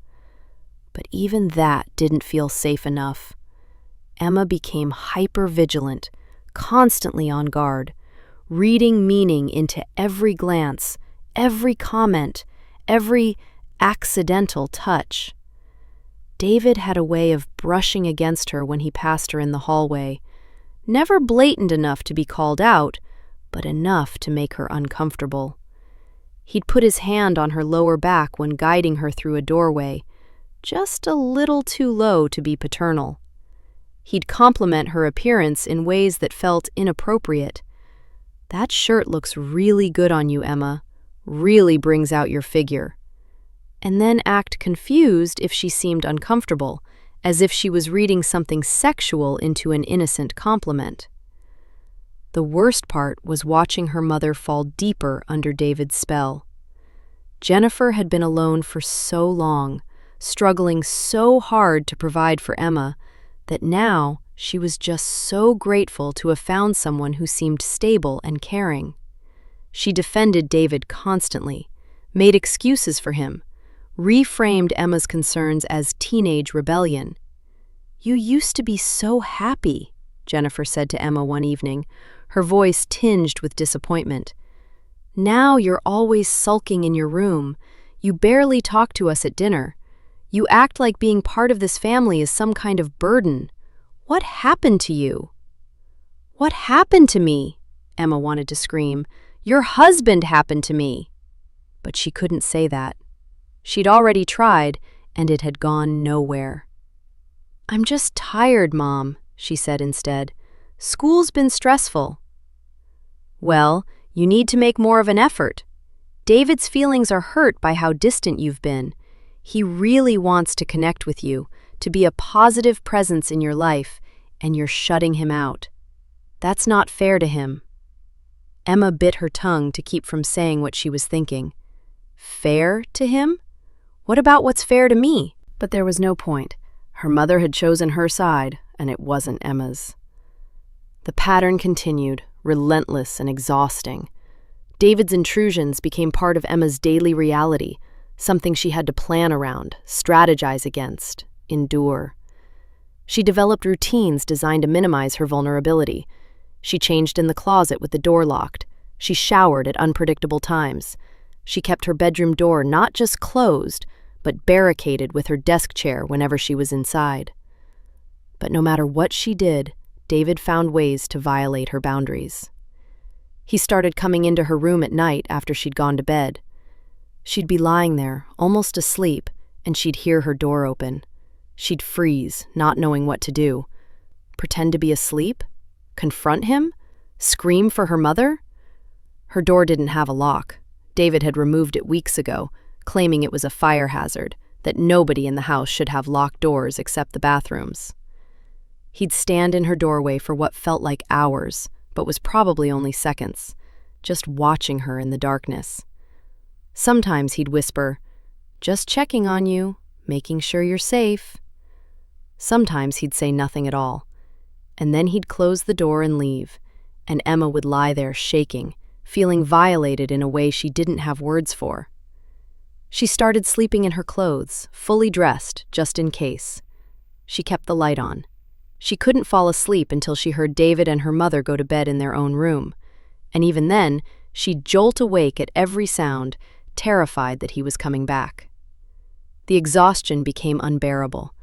But even that didn't feel safe enough. Emma became hyper-vigilant, constantly on guard, reading meaning into every glance, every comment, every accidental touch. David had a way of brushing against her when he passed her in the hallway, never blatant enough to be called out, but enough to make her uncomfortable. He'd put his hand on her lower back when guiding her through a doorway, just a little too low to be paternal. He'd compliment her appearance in ways that felt inappropriate. "That shirt looks really good on you, Emma. Really brings out your figure." And then act confused if she seemed uncomfortable, as if she was reading something sexual into an innocent compliment. The worst part was watching her mother fall deeper under David's spell. Jennifer had been alone for so long, struggling so hard to provide for Emma, that now she was just so grateful to have found someone who seemed stable and caring. She defended David constantly, made excuses for him, reframed Emma's concerns as teenage rebellion. "You used to be so happy," Jennifer said to Emma one evening, her voice tinged with disappointment. "Now you're always sulking in your room. You barely talk to us at dinner. You act like being part of this family is some kind of burden. What happened to you?" "What happened to me?" Emma wanted to scream. "Your husband happened to me." But she couldn't say that. She'd already tried, and it had gone nowhere. "I'm just tired, Mom," she said instead. "School's been stressful." "Well, you need to make more of an effort. David's feelings are hurt by how distant you've been. He really wants to connect with you, to be a positive presence in your life, and you're shutting him out. That's not fair to him." Emma bit her tongue to keep from saying what she was thinking. Fair to him? What about what's fair to me? But there was no point. Her mother had chosen her side, and it wasn't Emma's. The pattern continued, relentless and exhausting. David's intrusions became part of Emma's daily reality, something she had to plan around, strategize against, endure. She developed routines designed to minimize her vulnerability. She changed in the closet with the door locked. She showered at unpredictable times. She kept her bedroom door not just closed, but barricaded with her desk chair whenever she was inside. But no matter what she did, David found ways to violate her boundaries. He started coming into her room at night after she'd gone to bed. She'd be lying there, almost asleep, and she'd hear her door open. She'd freeze, not knowing what to do. Pretend to be asleep? Confront him? Scream for her mother? Her door didn't have a lock. David had removed it weeks ago, claiming it was a fire hazard, that nobody in the house should have locked doors except the bathrooms. He'd stand in her doorway for what felt like hours, but was probably only seconds, just watching her in the darkness. Sometimes he'd whisper, "Just checking on you, making sure you're safe." Sometimes he'd say nothing at all, and then he'd close the door and leave, and Emma would lie there shaking, feeling violated in a way she didn't have words for. She started sleeping in her clothes, fully dressed, just in case. She kept the light on. She couldn't fall asleep until she heard David and her mother go to bed in their own room, and even then, she'd jolt awake at every sound, terrified that he was coming back. The exhaustion became unbearable.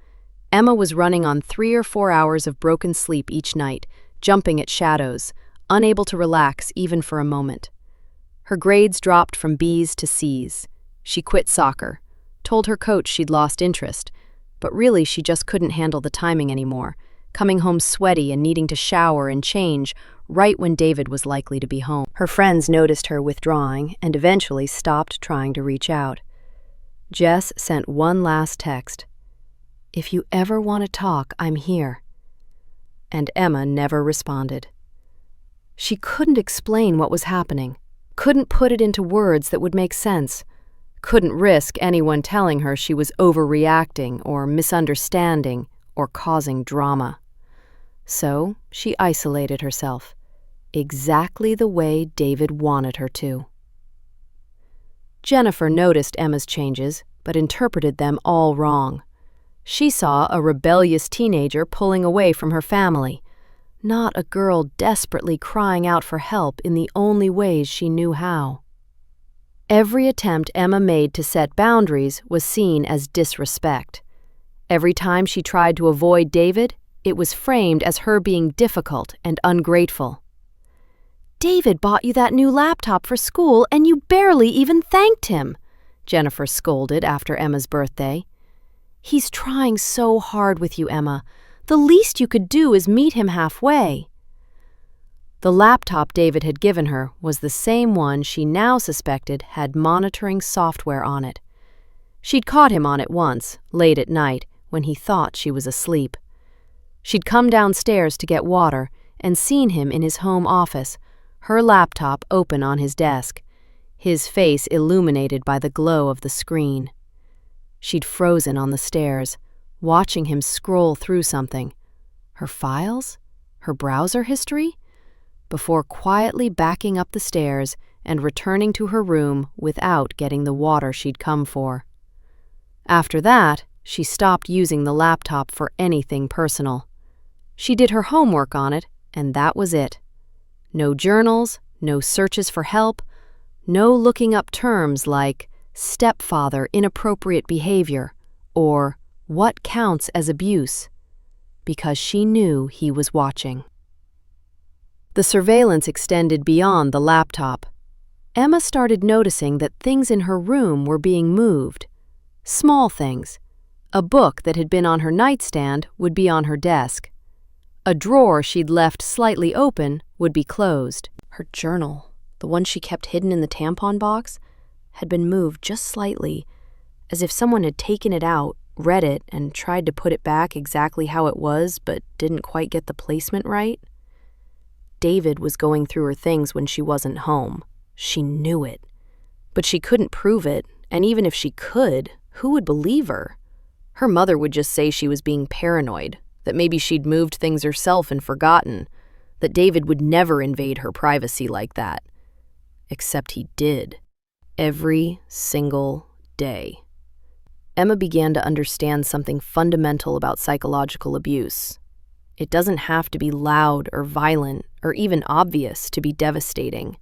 Emma was running on 3 or 4 hours of broken sleep each night, jumping at shadows, unable to relax even for a moment. Her grades dropped from B's to C's. She quit soccer, told her coach she'd lost interest, but really she just couldn't handle the timing anymore, coming home sweaty and needing to shower and change right when David was likely to be home. Her friends noticed her withdrawing and eventually stopped trying to reach out. Jess sent one last text. "If you ever want to talk, I'm here." And Emma never responded. She couldn't explain what was happening, couldn't put it into words that would make sense, couldn't risk anyone telling her she was overreacting or misunderstanding or causing drama. So she isolated herself, exactly the way David wanted her to. Jennifer noticed Emma's changes, but interpreted them all wrong. She saw a rebellious teenager pulling away from her family, not a girl desperately crying out for help in the only ways she knew how. Every attempt Emma made to set boundaries was seen as disrespect. Every time she tried to avoid David, it was framed as her being difficult and ungrateful. "David bought you that new laptop for school and you barely even thanked him," Jennifer scolded after Emma's birthday. "He's trying so hard with you, Emma. The least you could do is meet him halfway." The laptop David had given her was the same one she now suspected had monitoring software on it. She'd caught him on it once, late at night, when he thought she was asleep. She'd come downstairs to get water and seen him in his home office, her laptop open on his desk, his face illuminated by the glow of the screen. She'd frozen on the stairs, watching him scroll through something. Her files? Her browser history? Before quietly backing up the stairs and returning to her room without getting the water she'd come for. After that, she stopped using the laptop for anything personal. She did her homework on it, and that was it. No journals, no searches for help, no looking up terms like stepfather inappropriate behavior or what counts as abuse, because she knew he was watching. The surveillance extended beyond the laptop. Emma started noticing that things in her room were being moved. Small things. A book that had been on her nightstand would be on her desk. A drawer she'd left slightly open would be closed. Her journal, the one she kept hidden in the tampon box, had been moved just slightly, as if someone had taken it out, read it, and tried to put it back exactly how it was, but didn't quite get the placement right. David was going through her things when she wasn't home. She knew it. But she couldn't prove it, and even if she could, who would believe her? Her mother would just say she was being paranoid, that maybe she'd moved things herself and forgotten, that David would never invade her privacy like that. Except he did. Every single day. Emma began to understand something fundamental about psychological abuse. It doesn't have to be loud or violent or even obvious to be devastating.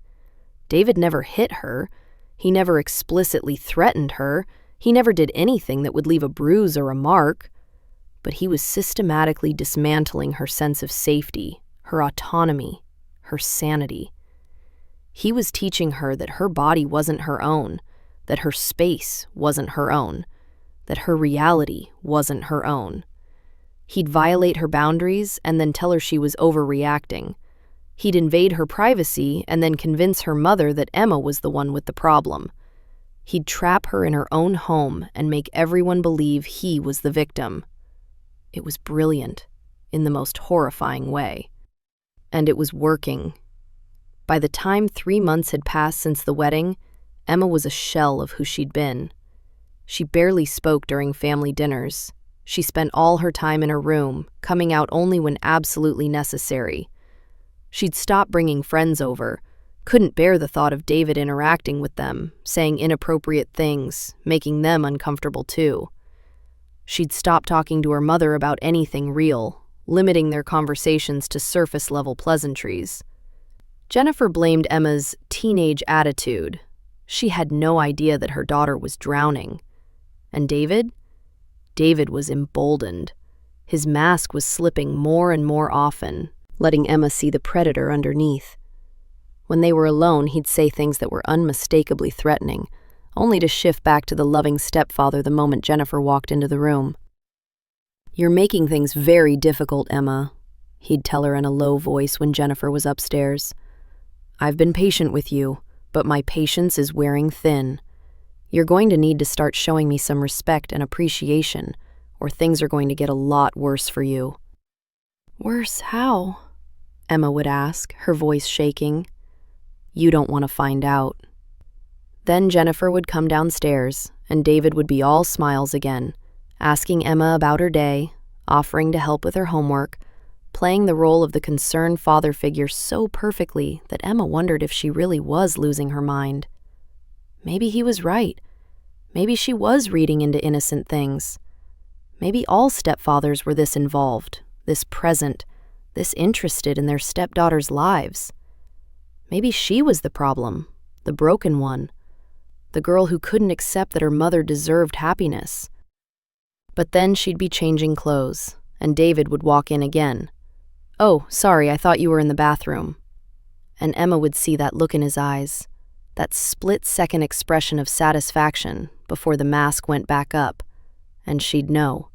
David never hit her. He never explicitly threatened her. He never did anything that would leave a bruise or a mark. But he was systematically dismantling her sense of safety, her autonomy, her sanity. He was teaching her that her body wasn't her own, that her space wasn't her own, that her reality wasn't her own. He'd violate her boundaries and then tell her she was overreacting. He'd invade her privacy and then convince her mother that Emma was the one with the problem. He'd trap her in her own home and make everyone believe he was the victim. It was brilliant, in the most horrifying way. And it was working. By the time 3 months had passed since the wedding, Emma was a shell of who she'd been. She barely spoke during family dinners. She spent all her time in her room, coming out only when absolutely necessary. She'd stopped bringing friends over, couldn't bear the thought of David interacting with them, saying inappropriate things, making them uncomfortable too. She'd stopped talking to her mother about anything real, limiting their conversations to surface-level pleasantries. Jennifer blamed Emma's teenage attitude. She had no idea that her daughter was drowning. And David? David was emboldened. His mask was slipping more and more often, letting Emma see the predator underneath. When they were alone, he'd say things that were unmistakably threatening, only to shift back to the loving stepfather the moment Jennifer walked into the room. "You're making things very difficult, Emma," he'd tell her in a low voice when Jennifer was upstairs. "I've been patient with you, but my patience is wearing thin. You're going to need to start showing me some respect and appreciation, or things are going to get a lot worse for you." "Worse how?" Emma would ask, her voice shaking. "You don't want to find out." Then Jennifer would come downstairs, and David would be all smiles again, asking Emma about her day, offering to help with her homework, playing the role of the concerned father figure so perfectly that Emma wondered if she really was losing her mind. Maybe he was right. Maybe she was reading into innocent things. Maybe all stepfathers were this involved, this present, this interested in their stepdaughters' lives. Maybe she was the problem, the broken one, the girl who couldn't accept that her mother deserved happiness. But then she'd be changing clothes, and David would walk in again. "Oh, sorry, I thought you were in the bathroom." And Emma would see that look in his eyes, that split-second expression of satisfaction before the mask went back up, and she'd know.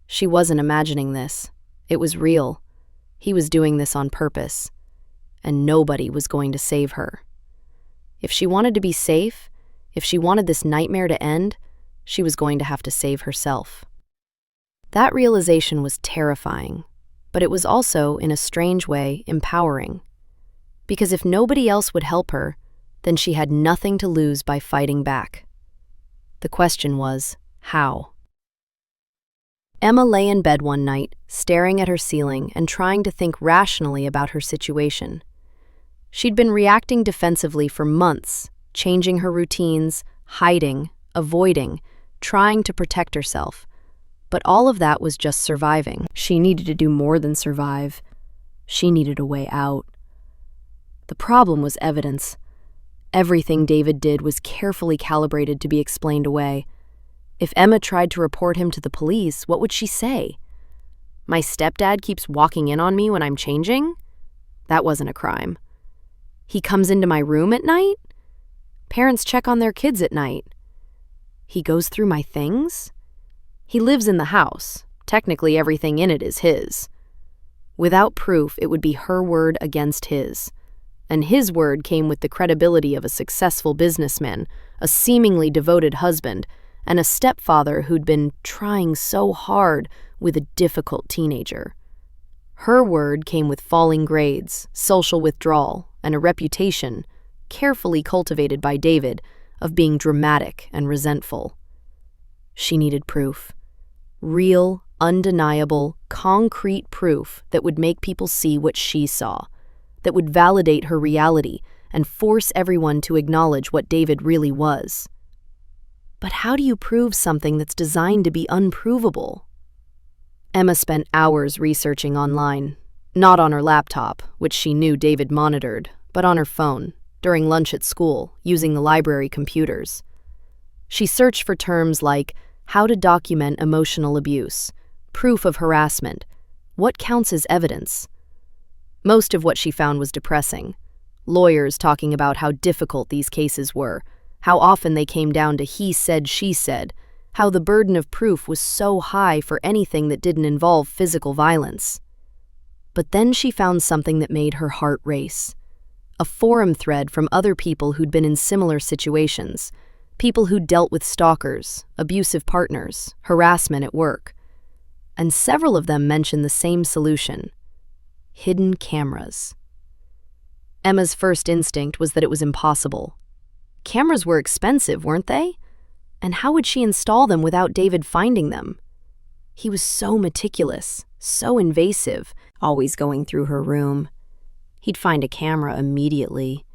She wasn't imagining this. It was real. He was doing this on purpose, and nobody was going to save her. If she wanted to be safe, if she wanted this nightmare to end, she was going to have to save herself. That realization was terrifying, but it was also, in a strange way, empowering. Because if nobody else would help her, then she had nothing to lose by fighting back. The question was, how? Emma lay in bed one night, staring at her ceiling and trying to think rationally about her situation. She'd been reacting defensively for months, changing her routines, hiding, avoiding, trying to protect herself. But all of that was just surviving. She needed to do more than survive. She needed a way out. The problem was evidence. Everything David did was carefully calibrated to be explained away. If Emma tried to report him to the police, what would she say? "My stepdad keeps walking in on me when I'm changing?" That wasn't a crime. "He comes into my room at night?" Parents check on their kids at night. "He goes through my things?" He lives in the house. Technically, everything in it is his. Without proof, it would be her word against his. And his word came with the credibility of a successful businessman, a seemingly devoted husband, and a stepfather who'd been trying so hard with a difficult teenager. Her word came with falling grades, social withdrawal, and a reputation, carefully cultivated by David, of being dramatic and resentful. She needed proof. Real, undeniable, concrete proof that would make people see what she saw, that would validate her reality and force everyone to acknowledge what David really was. But how do you prove something that's designed to be unprovable? Emma spent hours researching online, not on her laptop, which she knew David monitored, but on her phone, during lunch at school, using the library computers. She searched for terms like how to document emotional abuse, proof of harassment, what counts as evidence. Most of what she found was depressing. Lawyers talking about how difficult these cases were, how often they came down to he said, she said, how the burden of proof was so high for anything that didn't involve physical violence. But then she found something that made her heart race. A forum thread from other people who'd been in similar situations, people who'd dealt with stalkers, abusive partners, harassment at work. And several of them mentioned the same solution: hidden cameras. Emma's first instinct was that it was impossible. Cameras were expensive, weren't they? And how would she install them without David finding them? He was so meticulous, so invasive, always going through her room. He'd find a camera immediately.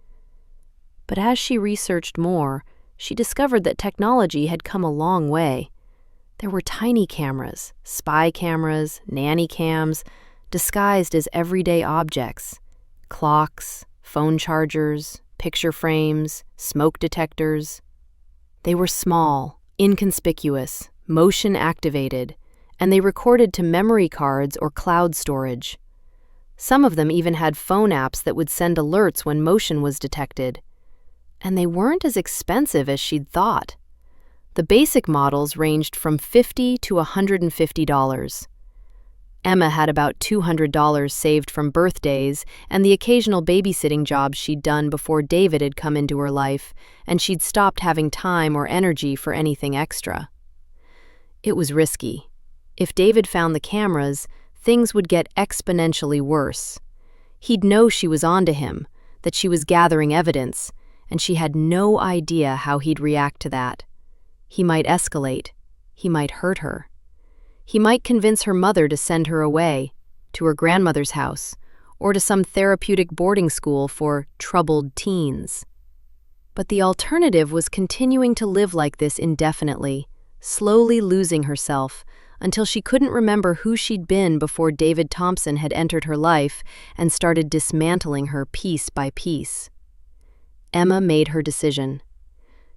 But as she researched more, she discovered that technology had come a long way. There were tiny cameras, spy cameras, nanny cams, disguised as everyday objects. Clocks, phone chargers, picture frames, smoke detectors. They were small, inconspicuous, motion-activated, and they recorded to memory cards or cloud storage. Some of them even had phone apps that would send alerts when motion was detected. And they weren't as expensive as she'd thought. The basic models ranged from $50 to $150. Emma had about $200 saved from birthdays and the occasional babysitting jobs she'd done before David had come into her life, and she'd stopped having time or energy for anything extra. It was risky. If David found the cameras, things would get exponentially worse. He'd know she was onto him, that she was gathering evidence, and she had no idea how he'd react to that. He might escalate. He might hurt her. He might convince her mother to send her away, to her grandmother's house, or to some therapeutic boarding school for troubled teens. But the alternative was continuing to live like this indefinitely, slowly losing herself, until she couldn't remember who she'd been before David Thompson had entered her life and started dismantling her piece by piece. Emma made her decision.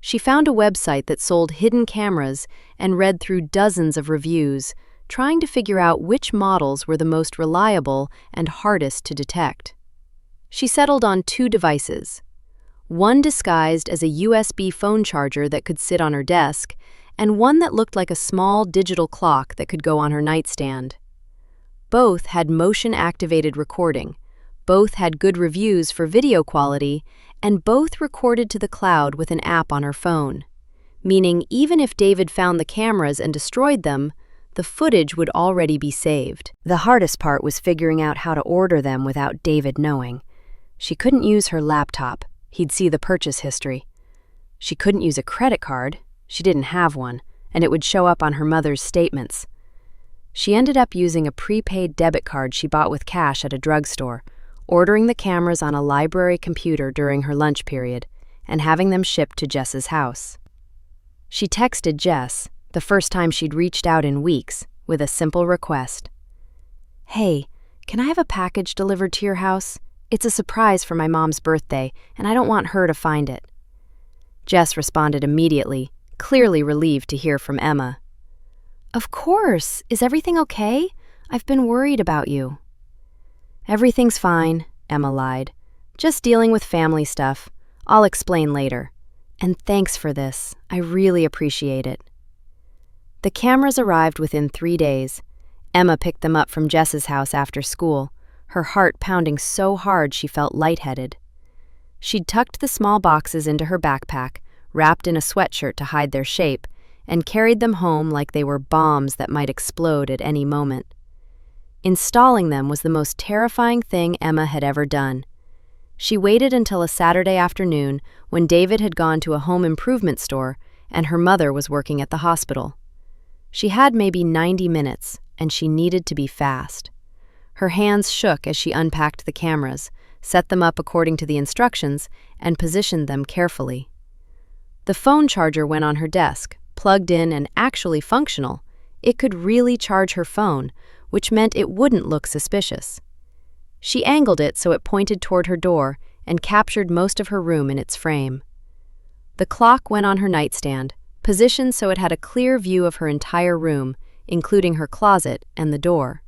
She found a website that sold hidden cameras and read through dozens of reviews, trying to figure out which models were the most reliable and hardest to detect. She settled on 2 devices, one disguised as a USB phone charger that could sit on her desk, and one that looked like a small digital clock that could go on her nightstand. Both had motion-activated recording, both had good reviews for video quality, and both recorded to the cloud with an app on her phone, meaning even if David found the cameras and destroyed them, the footage would already be saved. The hardest part was figuring out how to order them without David knowing. She couldn't use her laptop. He'd see the purchase history. She couldn't use a credit card. She didn't have one, and it would show up on her mother's statements. She ended up using a prepaid debit card she bought with cash at a drugstore, ordering the cameras on a library computer during her lunch period, and having them shipped to Jess's house. She texted Jess, the first time she'd reached out in weeks, with a simple request. "Hey, can I have a package delivered to your house? It's a surprise for my mom's birthday, and I don't want her to find it." Jess responded immediately, clearly relieved to hear from Emma. "Of course. Is everything okay? I've been worried about you." "Everything's fine," Emma lied. "Just dealing with family stuff. I'll explain later. And thanks for this. I really appreciate it." The cameras arrived within 3 days. Emma picked them up from Jess's house after school, her heart pounding so hard she felt lightheaded. She'd tucked the small boxes into her backpack, wrapped in a sweatshirt to hide their shape, and carried them home like they were bombs that might explode at any moment. Installing them was the most terrifying thing Emma had ever done. She waited until a Saturday afternoon when David had gone to a home improvement store and her mother was working at the hospital. She had maybe 90 minutes, and she needed to be fast. Her hands shook as she unpacked the cameras, set them up according to the instructions, and positioned them carefully. The phone charger went on her desk, plugged in and actually functional. It could really charge her phone, which meant it wouldn't look suspicious. She angled it so it pointed toward her door and captured most of her room in its frame. The clock went on her nightstand, positioned so it had a clear view of her entire room, including her closet and the door.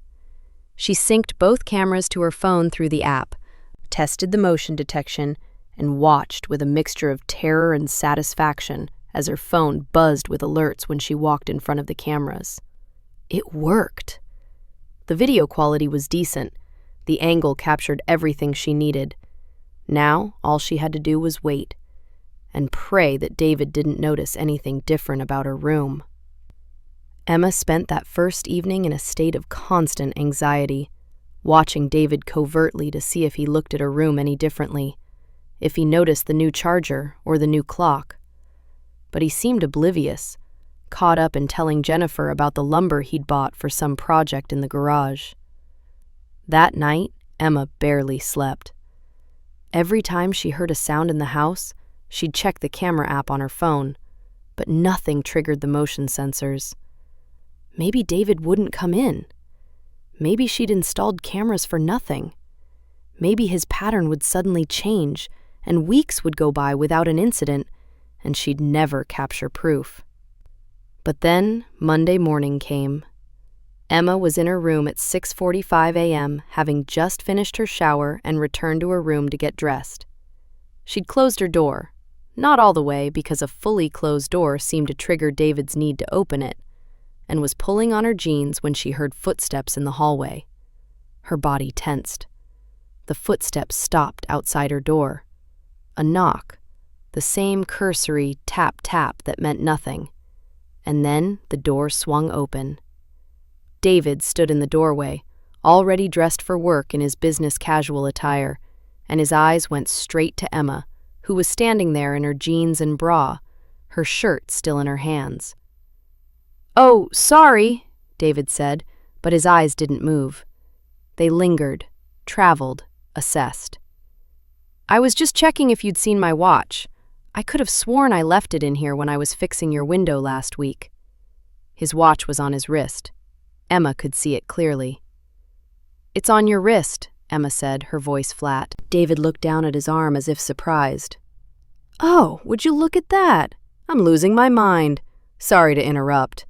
She synced both cameras to her phone through the app, tested the motion detection, and watched with a mixture of terror and satisfaction as her phone buzzed with alerts when she walked in front of the cameras. It worked. The video quality was decent. The angle captured everything she needed. Now, all she had to do was wait and pray that David didn't notice anything different about her room. Emma spent that first evening in a state of constant anxiety, watching David covertly to see if he looked at her room any differently, if he noticed the new charger or the new clock. But he seemed oblivious, caught up in telling Jennifer about the lumber he'd bought for some project in the garage. That night, Emma barely slept. Every time she heard a sound in the house, she'd check the camera app on her phone, but nothing triggered the motion sensors. Maybe David wouldn't come in. Maybe she'd installed cameras for nothing. Maybe his pattern would suddenly change, and weeks would go by without an incident, and she'd never capture proof. But then Monday morning came. Emma was in her room at 6:45 a.m., having just finished her shower and returned to her room to get dressed. She'd closed her door, not all the way because a fully closed door seemed to trigger David's need to open it, and was pulling on her jeans when she heard footsteps in the hallway. Her body tensed. The footsteps stopped outside her door. A knock, the same cursory tap-tap that meant nothing. And then the door swung open. David stood in the doorway, already dressed for work in his business casual attire, and his eyes went straight to Emma, who was standing there in her jeans and bra, her shirt still in her hands. "Oh, sorry," David said, but his eyes didn't move. They lingered, traveled, assessed. "I was just checking if you'd seen my watch. I could have sworn I left it in here when I was fixing your window last week." His watch was on his wrist. Emma could see it clearly. "It's on your wrist," Emma said, her voice flat. David looked down at his arm as if surprised. "Oh, would you look at that? I'm losing my mind. Sorry to interrupt."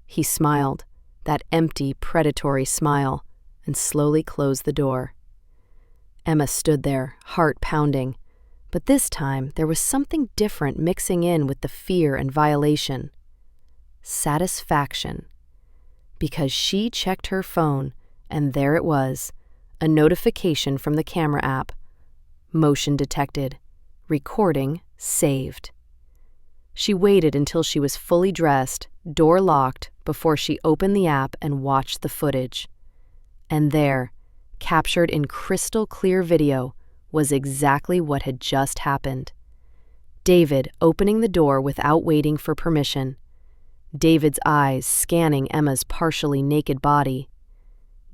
He smiled, that empty, predatory smile, and slowly closed the door. Emma stood there, heart pounding. But this time, there was something different mixing in with the fear and violation. Satisfaction. Because she checked her phone, and there it was, a notification from the camera app. Motion detected. Recording saved. She waited until she was fully dressed, door locked, before she opened the app and watched the footage. And there, captured in crystal clear video, was exactly what had just happened. David opening the door without waiting for permission. David's eyes scanning Emma's partially naked body.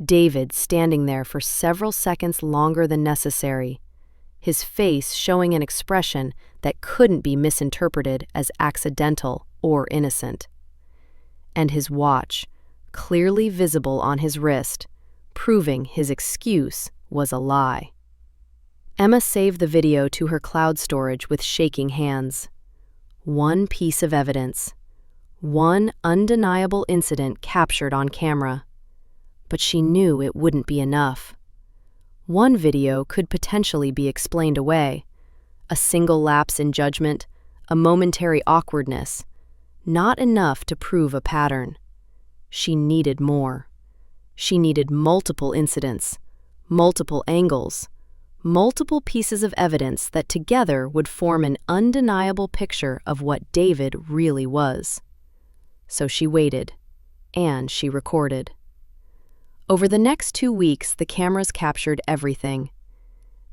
David standing there for several seconds longer than necessary, his face showing an expression that couldn't be misinterpreted as accidental or innocent. And his watch, clearly visible on his wrist, proving his excuse was a lie. Emma saved the video to her cloud storage with shaking hands. One piece of evidence. One undeniable incident captured on camera. But she knew it wouldn't be enough. One video could potentially be explained away. A single lapse in judgment, a momentary awkwardness. Not enough to prove a pattern. She needed more. She needed multiple incidents, multiple angles, multiple pieces of evidence that together would form an undeniable picture of what David really was. So she waited, and she recorded. Over the next 2 weeks, the cameras captured everything.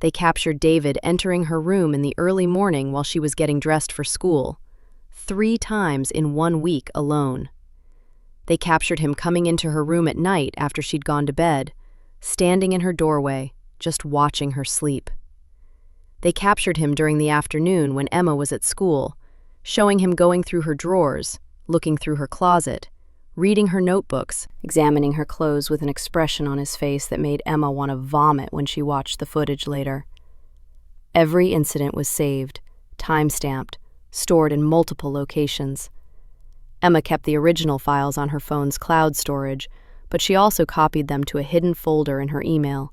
They captured David entering her room in the early morning while she was getting dressed for school, 3 times in 1 week alone. They captured him coming into her room at night after she'd gone to bed, standing in her doorway, just watching her sleep. They captured him during the afternoon when Emma was at school, showing him going through her drawers, looking through her closet, reading her notebooks, examining her clothes with an expression on his face that made Emma want to vomit when she watched the footage later. Every incident was saved, time-stamped, stored in multiple locations. Emma kept the original files on her phone's cloud storage, but she also copied them to a hidden folder in her email,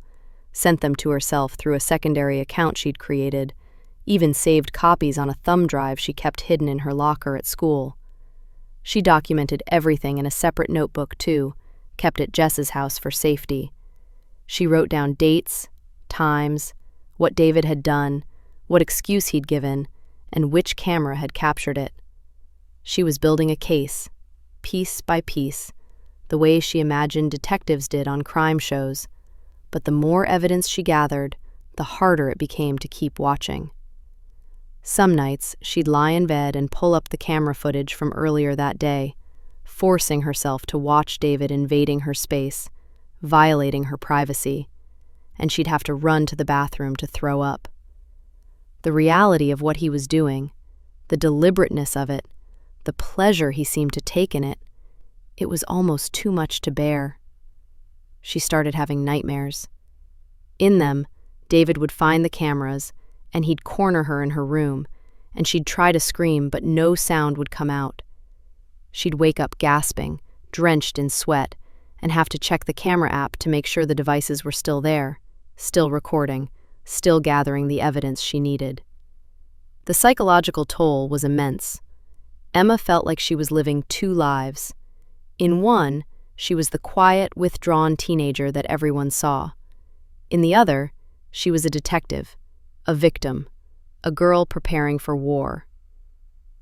sent them to herself through a secondary account she'd created, even saved copies on a thumb drive she kept hidden in her locker at school. She documented everything in a separate notebook, too, kept at Jess's house for safety. She wrote down dates, times, what David had done, what excuse he'd given, and which camera had captured it. She was building a case, piece by piece, the way she imagined detectives did on crime shows. But the more evidence she gathered, the harder it became to keep watching. Some nights, she'd lie in bed and pull up the camera footage from earlier that day, forcing herself to watch David invading her space, violating her privacy, and she'd have to run to the bathroom to throw up. The reality of what he was doing, the deliberateness of it, the pleasure he seemed to take in it, it was almost too much to bear. She started having nightmares. In them, David would find the cameras, and he'd corner her in her room, and she'd try to scream, but no sound would come out. She'd wake up gasping, drenched in sweat, and have to check the camera app to make sure the devices were still there, still recording, still gathering the evidence she needed. The psychological toll was immense. Emma felt like she was living two lives. In one, she was the quiet, withdrawn teenager that everyone saw. In the other, she was a detective, a victim, a girl preparing for war.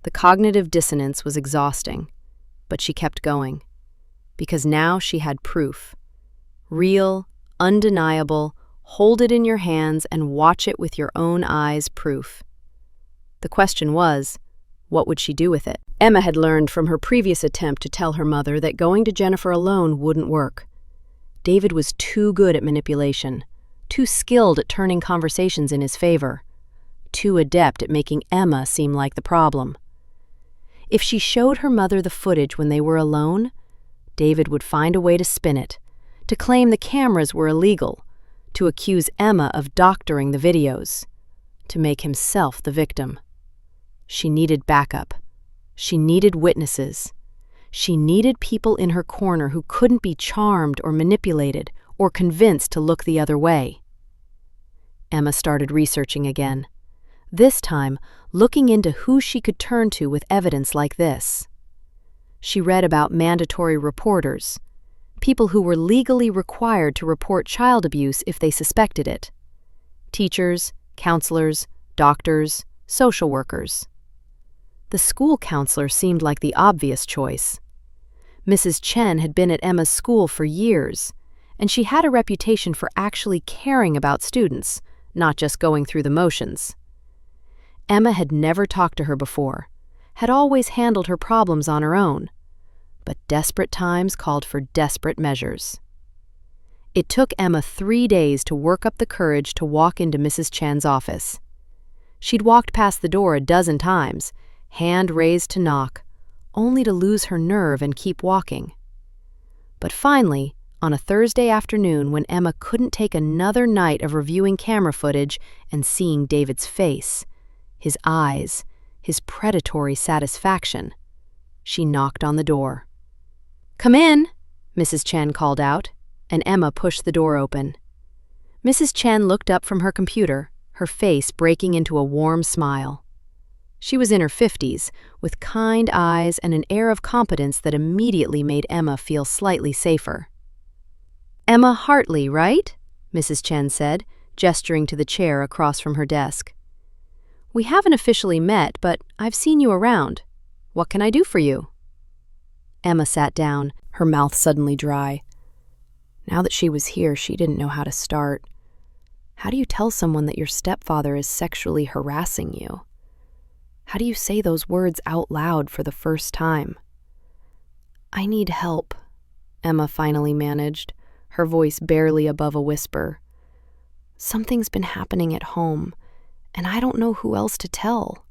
The cognitive dissonance was exhausting, but she kept going, because now she had proof. Real, undeniable, hold it in your hands and watch it with your own eyes proof. The question was, what would she do with it? Emma had learned from her previous attempt to tell her mother that going to Jennifer alone wouldn't work. David was too good at manipulation, too skilled at turning conversations in his favor, too adept at making Emma seem like the problem. If she showed her mother the footage when they were alone, David would find a way to spin it, to claim the cameras were illegal, to accuse Emma of doctoring the videos, to make himself the victim. She needed backup. She needed witnesses. She needed people in her corner who couldn't be charmed or manipulated or convinced to look the other way. Emma started researching again, this time looking into who she could turn to with evidence like this. She read about mandatory reporters, people who were legally required to report child abuse if they suspected it. Teachers, counselors, doctors, social workers. The school counselor seemed like the obvious choice. Mrs. Chen had been at Emma's school for years, and she had a reputation for actually caring about students, not just going through the motions. Emma had never talked to her before, had always handled her problems on her own, but desperate times called for desperate measures. It took Emma 3 days to work up the courage to walk into Mrs. Chan's office. She'd walked past the door a dozen times, hand raised to knock, only to lose her nerve and keep walking. But finally, on a Thursday afternoon when Emma couldn't take another night of reviewing camera footage and seeing David's face, his eyes, his predatory satisfaction, she knocked on the door. "Come in," Mrs. Chen called out, and Emma pushed the door open. Mrs. Chen looked up from her computer, her face breaking into a warm smile. She was in her 50s, with kind eyes and an air of competence that immediately made Emma feel slightly safer. "Emma Hartley, right?" Mrs. Chen said, gesturing to the chair across from her desk. "We haven't officially met, but I've seen you around. What can I do for you?" Emma sat down, her mouth suddenly dry. Now that she was here, she didn't know how to start. How do you tell someone that your stepfather is sexually harassing you? How do you say those words out loud for the first time? "I need help," Emma finally managed, her voice barely above a whisper. "Something's been happening at home, and I don't know who else to tell."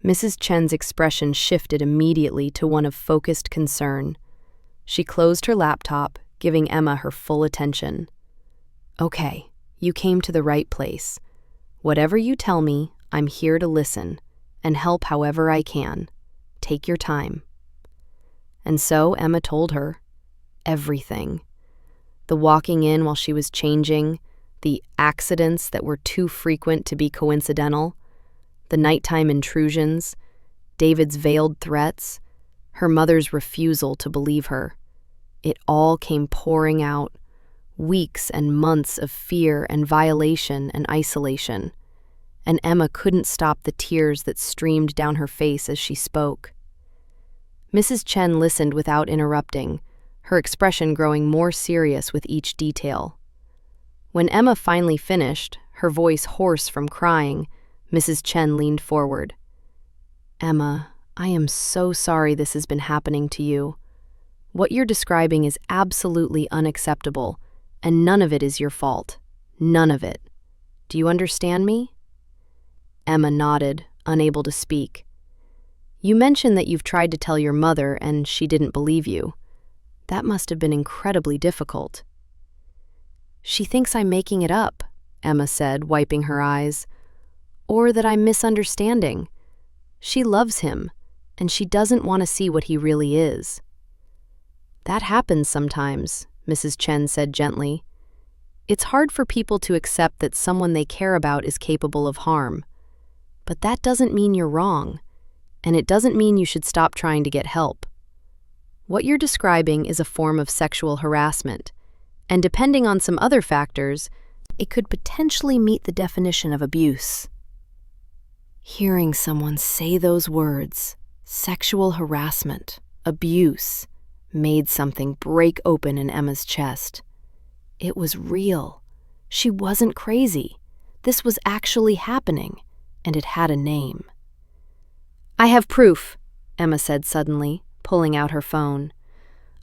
Mrs. Chen's expression shifted immediately to one of focused concern. She closed her laptop, giving Emma her full attention. "Okay, you came to the right place. Whatever you tell me, I'm here to listen and help however I can. Take your time." And so Emma told her everything. The walking in while she was changing, the accidents that were too frequent to be coincidental, the nighttime intrusions, David's veiled threats, her mother's refusal to believe her. It all came pouring out, weeks and months of fear and violation and isolation, and Emma couldn't stop the tears that streamed down her face as she spoke. Mrs. Chen listened without interrupting, her expression growing more serious with each detail. When Emma finally finished, her voice hoarse from crying, Mrs. Chen leaned forward. "Emma, I am so sorry this has been happening to you. What you're describing is absolutely unacceptable, and none of it is your fault. None of it. Do you understand me? Emma nodded, unable to speak. You mentioned that you've tried to tell your mother and she didn't believe you. That must have been incredibly difficult. She thinks I'm making it up, Emma said, wiping her eyes. Or that I'm misunderstanding. She loves him, and she doesn't want to see what he really is. That happens sometimes, Mrs. Chen said gently. It's hard for people to accept that someone they care about is capable of harm. But that doesn't mean you're wrong, and it doesn't mean you should stop trying to get help. What you're describing is a form of sexual harassment, and depending on some other factors, it could potentially meet the definition of abuse. Hearing someone say those words, sexual harassment, abuse, made something break open in Emma's chest. It was real. She wasn't crazy. This was actually happening, and it had a name. I have proof, Emma said suddenly, pulling out her phone.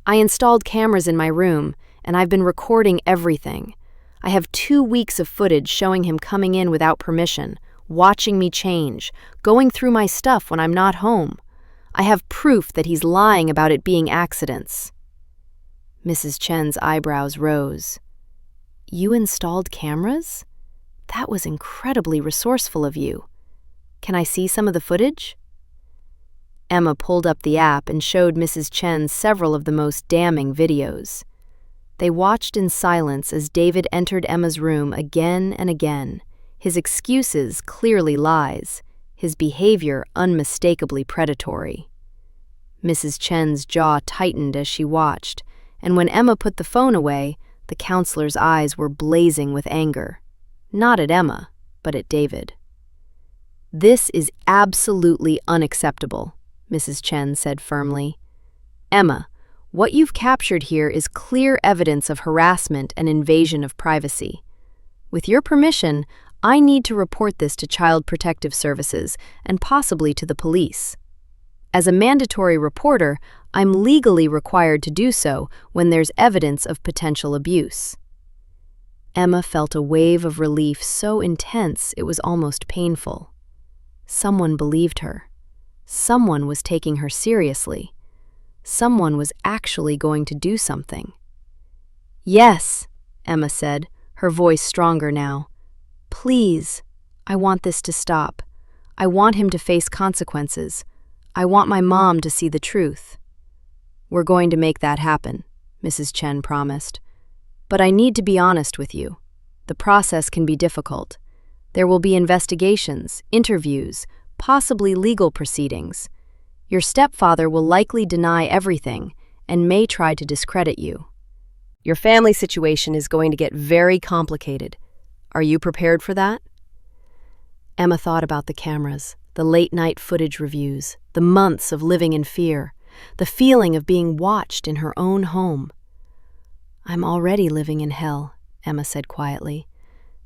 I installed cameras in my room, and I've been recording everything. I have 2 weeks of footage showing him coming in without permission, watching me change, going through my stuff when I'm not home. I have proof that he's lying about it being accidents. Mrs. Chen's eyebrows rose. You installed cameras? That was incredibly resourceful of you. Can I see some of the footage? Emma pulled up the app and showed Mrs. Chen several of the most damning videos. They watched in silence as David entered Emma's room again and again, his excuses clearly lies, his behavior unmistakably predatory. Mrs. Chen's jaw tightened as she watched, and when Emma put the phone away, the counselor's eyes were blazing with anger. Not at Emma, but at David. This is absolutely unacceptable, Mrs. Chen said firmly. Emma, what you've captured here is clear evidence of harassment and invasion of privacy. With your permission, I need to report this to Child Protective Services and possibly to the police. As a mandatory reporter, I'm legally required to do so when there's evidence of potential abuse. Emma felt a wave of relief so intense it was almost painful. Someone believed her. Someone was taking her seriously. Someone was actually going to do something. Yes, Emma said, her voice stronger now. Please, I want this to stop. I want him to face consequences. I want my mom to see the truth. We're going to make that happen, Mrs. Chen promised. But I need to be honest with you. The process can be difficult. There will be investigations, interviews, possibly legal proceedings. Your stepfather will likely deny everything and may try to discredit you. Your family situation is going to get very complicated. Are you prepared for that? Emma thought about the cameras, the late-night footage reviews, the months of living in fear, the feeling of being watched in her own home. I'm already living in hell, Emma said quietly.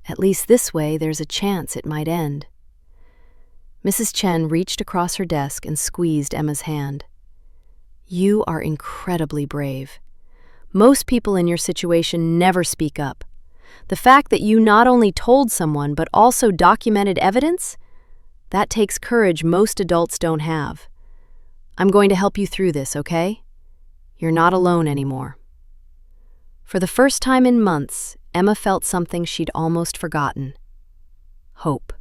At least this way there's a chance it might end. Mrs. Chen reached across her desk and squeezed Emma's hand. You are incredibly brave. Most people in your situation never speak up. The fact that you not only told someone but also documented evidence, that takes courage most adults don't have. I'm going to help you through this, okay? You're not alone anymore. For the first time in months, Emma felt something she'd almost forgotten. Hope.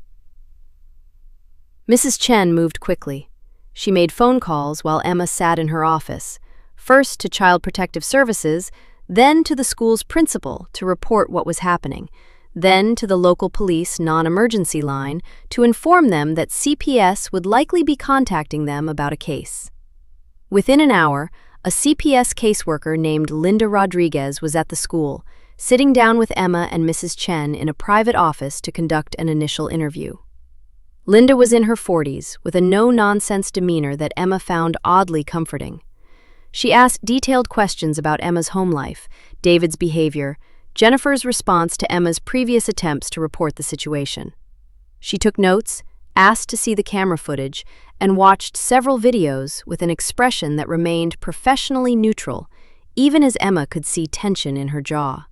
Mrs. Chen moved quickly. She made phone calls while Emma sat in her office, first to Child Protective Services, then to the school's principal to report what was happening, then to the local police non-emergency line to inform them that CPS would likely be contacting them about a case. Within an hour, a CPS caseworker named Linda Rodriguez was at the school, sitting down with Emma and Mrs. Chen in a private office to conduct an initial interview. Linda was in her 40s, with a no-nonsense demeanor that Emma found oddly comforting. She asked detailed questions about Emma's home life, David's behavior, Jennifer's response to Emma's previous attempts to report the situation. She took notes, asked to see the camera footage, and watched several videos with an expression that remained professionally neutral, even as Emma could see tension in her jaw.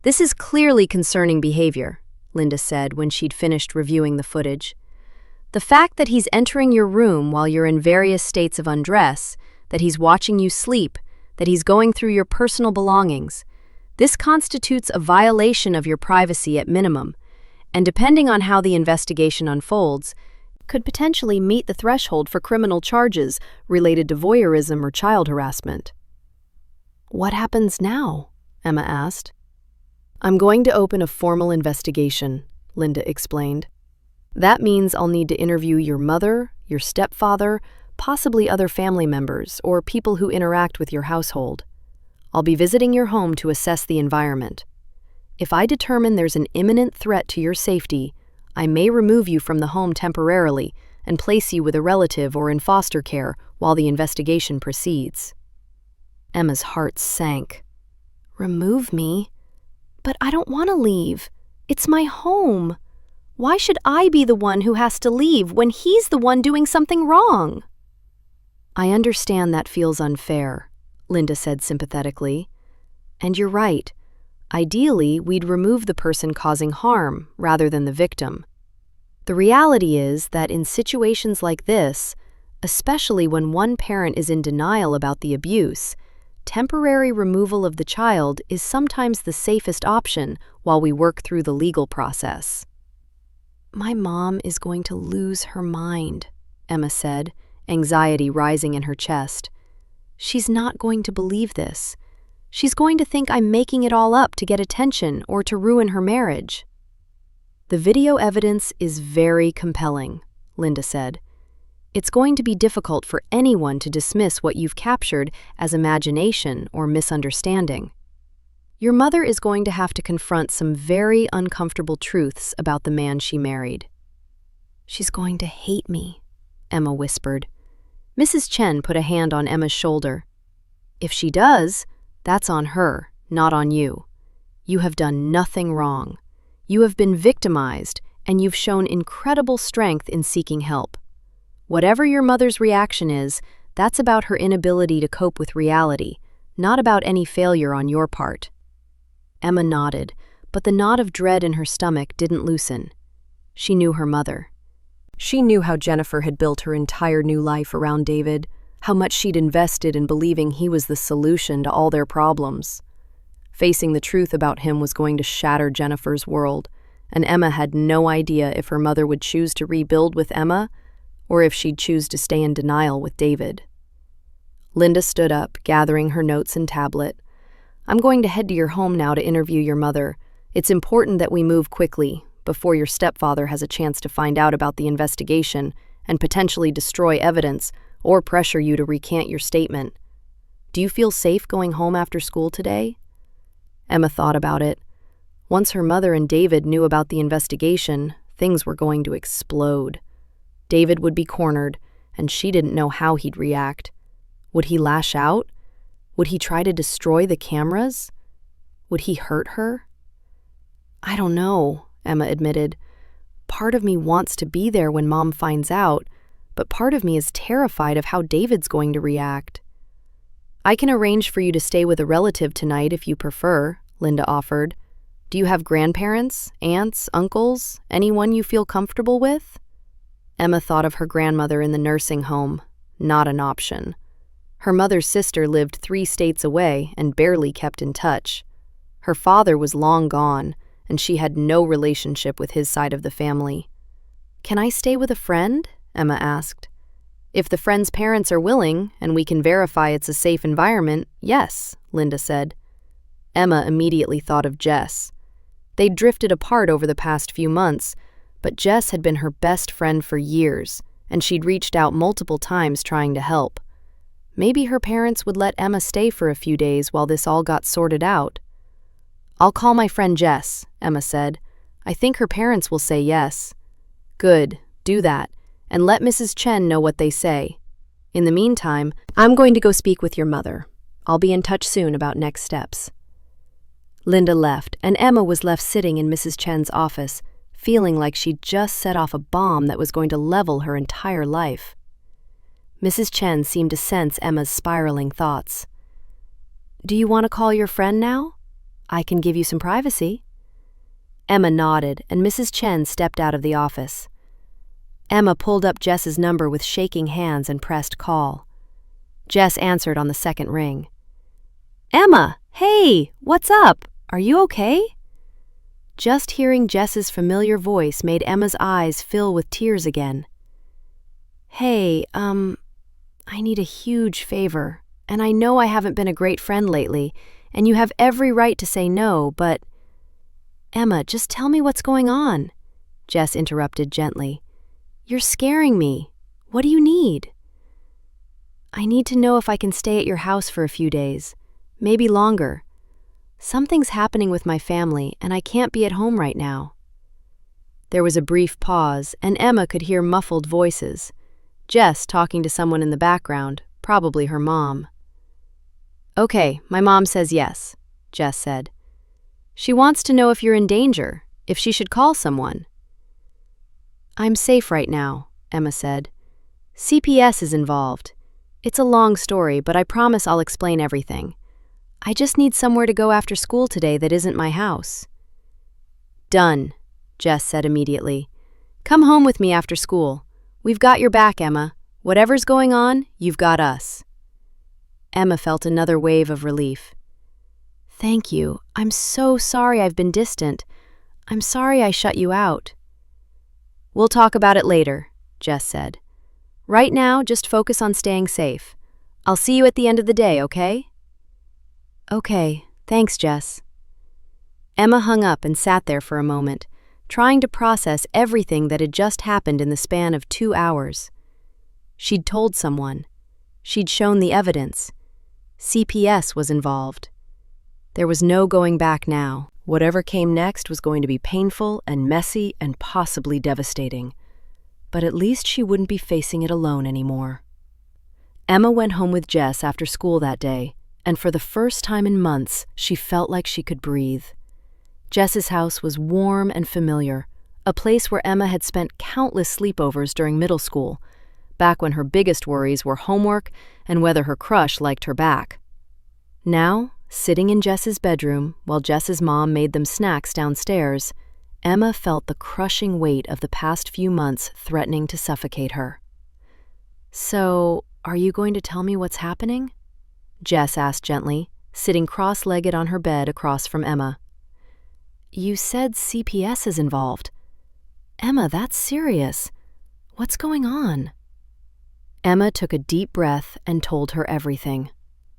"This is clearly concerning behavior," Linda said when she'd finished reviewing the footage. "The fact that he's entering your room while you're in various states of undress, that he's watching you sleep, that he's going through your personal belongings, this constitutes a violation of your privacy at minimum, and depending on how the investigation unfolds, could potentially meet the threshold for criminal charges related to voyeurism or child harassment." "What happens now?" Emma asked. "I'm going to open a formal investigation," Linda explained. "That means I'll need to interview your mother, your stepfather, possibly other family members, or people who interact with your household. I'll be visiting your home to assess the environment. If I determine there's an imminent threat to your safety, I may remove you from the home temporarily and place you with a relative or in foster care while the investigation proceeds." Emma's heart sank. "Remove me? But I don't want to leave. It's my home. Why should I be the one who has to leave when he's the one doing something wrong?" "I understand that feels unfair," Linda said sympathetically. "And you're right. Ideally, we'd remove the person causing harm rather than the victim. The reality is that in situations like this, especially when one parent is in denial about the abuse, temporary removal of the child is sometimes the safest option while we work through the legal process." "My mom is going to lose her mind," Emma said, anxiety rising in her chest. "She's not going to believe this. She's going to think I'm making it all up to get attention or to ruin her marriage." "The video evidence is very compelling," Linda said. "It's going to be difficult for anyone to dismiss what you've captured as imagination or misunderstanding. Your mother is going to have to confront some very uncomfortable truths about the man she married." "She's going to hate me," Emma whispered. Mrs. Chen put a hand on Emma's shoulder. "If she does, that's on her, not on you. You have done nothing wrong. You have been victimized, and you've shown incredible strength in seeking help. Whatever your mother's reaction is, that's about her inability to cope with reality, not about any failure on your part." Emma nodded, but the knot of dread in her stomach didn't loosen. She knew her mother. She knew how Jennifer had built her entire new life around David, how much she'd invested in believing he was the solution to all their problems. Facing the truth about him was going to shatter Jennifer's world, and Emma had no idea if her mother would choose to rebuild with Emma or if she'd choose to stay in denial with David. Linda stood up, gathering her notes and tablet. "I'm going to head to your home now to interview your mother. It's important that we move quickly, before your stepfather has a chance to find out about the investigation and potentially destroy evidence or pressure you to recant your statement. Do you feel safe going home after school today?" Emma thought about it. Once her mother and David knew about the investigation, things were going to explode. David would be cornered, and she didn't know how he'd react. Would he lash out? Would he try to destroy the cameras? Would he hurt her? "I don't know," Emma admitted. "Part of me wants to be there when Mom finds out, but part of me is terrified of how David's going to react." "I can arrange for you to stay with a relative tonight if you prefer," Linda offered. "Do you have grandparents, aunts, uncles, anyone you feel comfortable with?" Emma thought of her grandmother in the nursing home. Not an option. Her mother's sister lived 3 states away and barely kept in touch. Her father was long gone, and she had no relationship with his side of the family. "Can I stay with a friend?" Emma asked. "If the friend's parents are willing, and we can verify it's a safe environment, yes," Linda said. Emma immediately thought of Jess. They'd drifted apart over the past few months, but Jess had been her best friend for years, and she'd reached out multiple times trying to help. Maybe her parents would let Emma stay for a few days while this all got sorted out. "I'll call my friend Jess," Emma said. "I think her parents will say yes." "Good, do that, and let Mrs. Chen know what they say. In the meantime, I'm going to go speak with your mother. I'll be in touch soon about next steps." Linda left, and Emma was left sitting in Mrs. Chen's office, feeling like she'd just set off a bomb that was going to level her entire life. Mrs. Chen seemed to sense Emma's spiraling thoughts. "Do you want to call your friend now? I can give you some privacy." Emma nodded, and Mrs. Chen stepped out of the office. Emma pulled up Jess's number with shaking hands and pressed call. Jess answered on the second ring. "Emma, hey, what's up? Are you okay?" Just hearing Jess's familiar voice made Emma's eyes fill with tears again. "Hey, I need a huge favor, and I know I haven't been a great friend lately, and you have every right to say no, but—" "Emma, just tell me what's going on," Jess interrupted gently. "You're scaring me. What do you need?" "I need to know if I can stay at your house for a few days, maybe longer. Something's happening with my family, and I can't be at home right now." There was a brief pause, and Emma could hear muffled voices. Jess talking to someone in the background, probably her mom. "Okay, my mom says yes," Jess said. "She wants to know if you're in danger, if she should call someone." "I'm safe right now," Emma said. "CPS is involved. It's a long story, but I promise I'll explain everything. I just need somewhere to go after school today that isn't my house." "Done," Jess said immediately. "Come home with me after school. We've got your back, Emma. Whatever's going on, you've got us." Emma felt another wave of relief. "Thank you. I'm so sorry I've been distant. I'm sorry I shut you out." "We'll talk about it later," Jess said. "Right now, just focus on staying safe. I'll see you at the end of the day, okay?" "Okay, thanks, Jess." Emma hung up and sat there for a moment, trying to process everything that had just happened in the span of 2 hours. She'd told someone. She'd shown the evidence. CPS was involved. There was no going back now. Whatever came next was going to be painful and messy and possibly devastating. But at least she wouldn't be facing it alone anymore. Emma went home with Jess after school that day, and for the first time in months, she felt like she could breathe. Jess's house was warm and familiar, a place where Emma had spent countless sleepovers during middle school, back when her biggest worries were homework and whether her crush liked her back. Now, sitting in Jess's bedroom while Jess's mom made them snacks downstairs, Emma felt the crushing weight of the past few months threatening to suffocate her. "So, are you going to tell me what's happening?" Jess asked gently, sitting cross-legged on her bed across from Emma. "You said CPS is involved. Emma, that's serious. What's going on?" Emma took a deep breath and told her everything.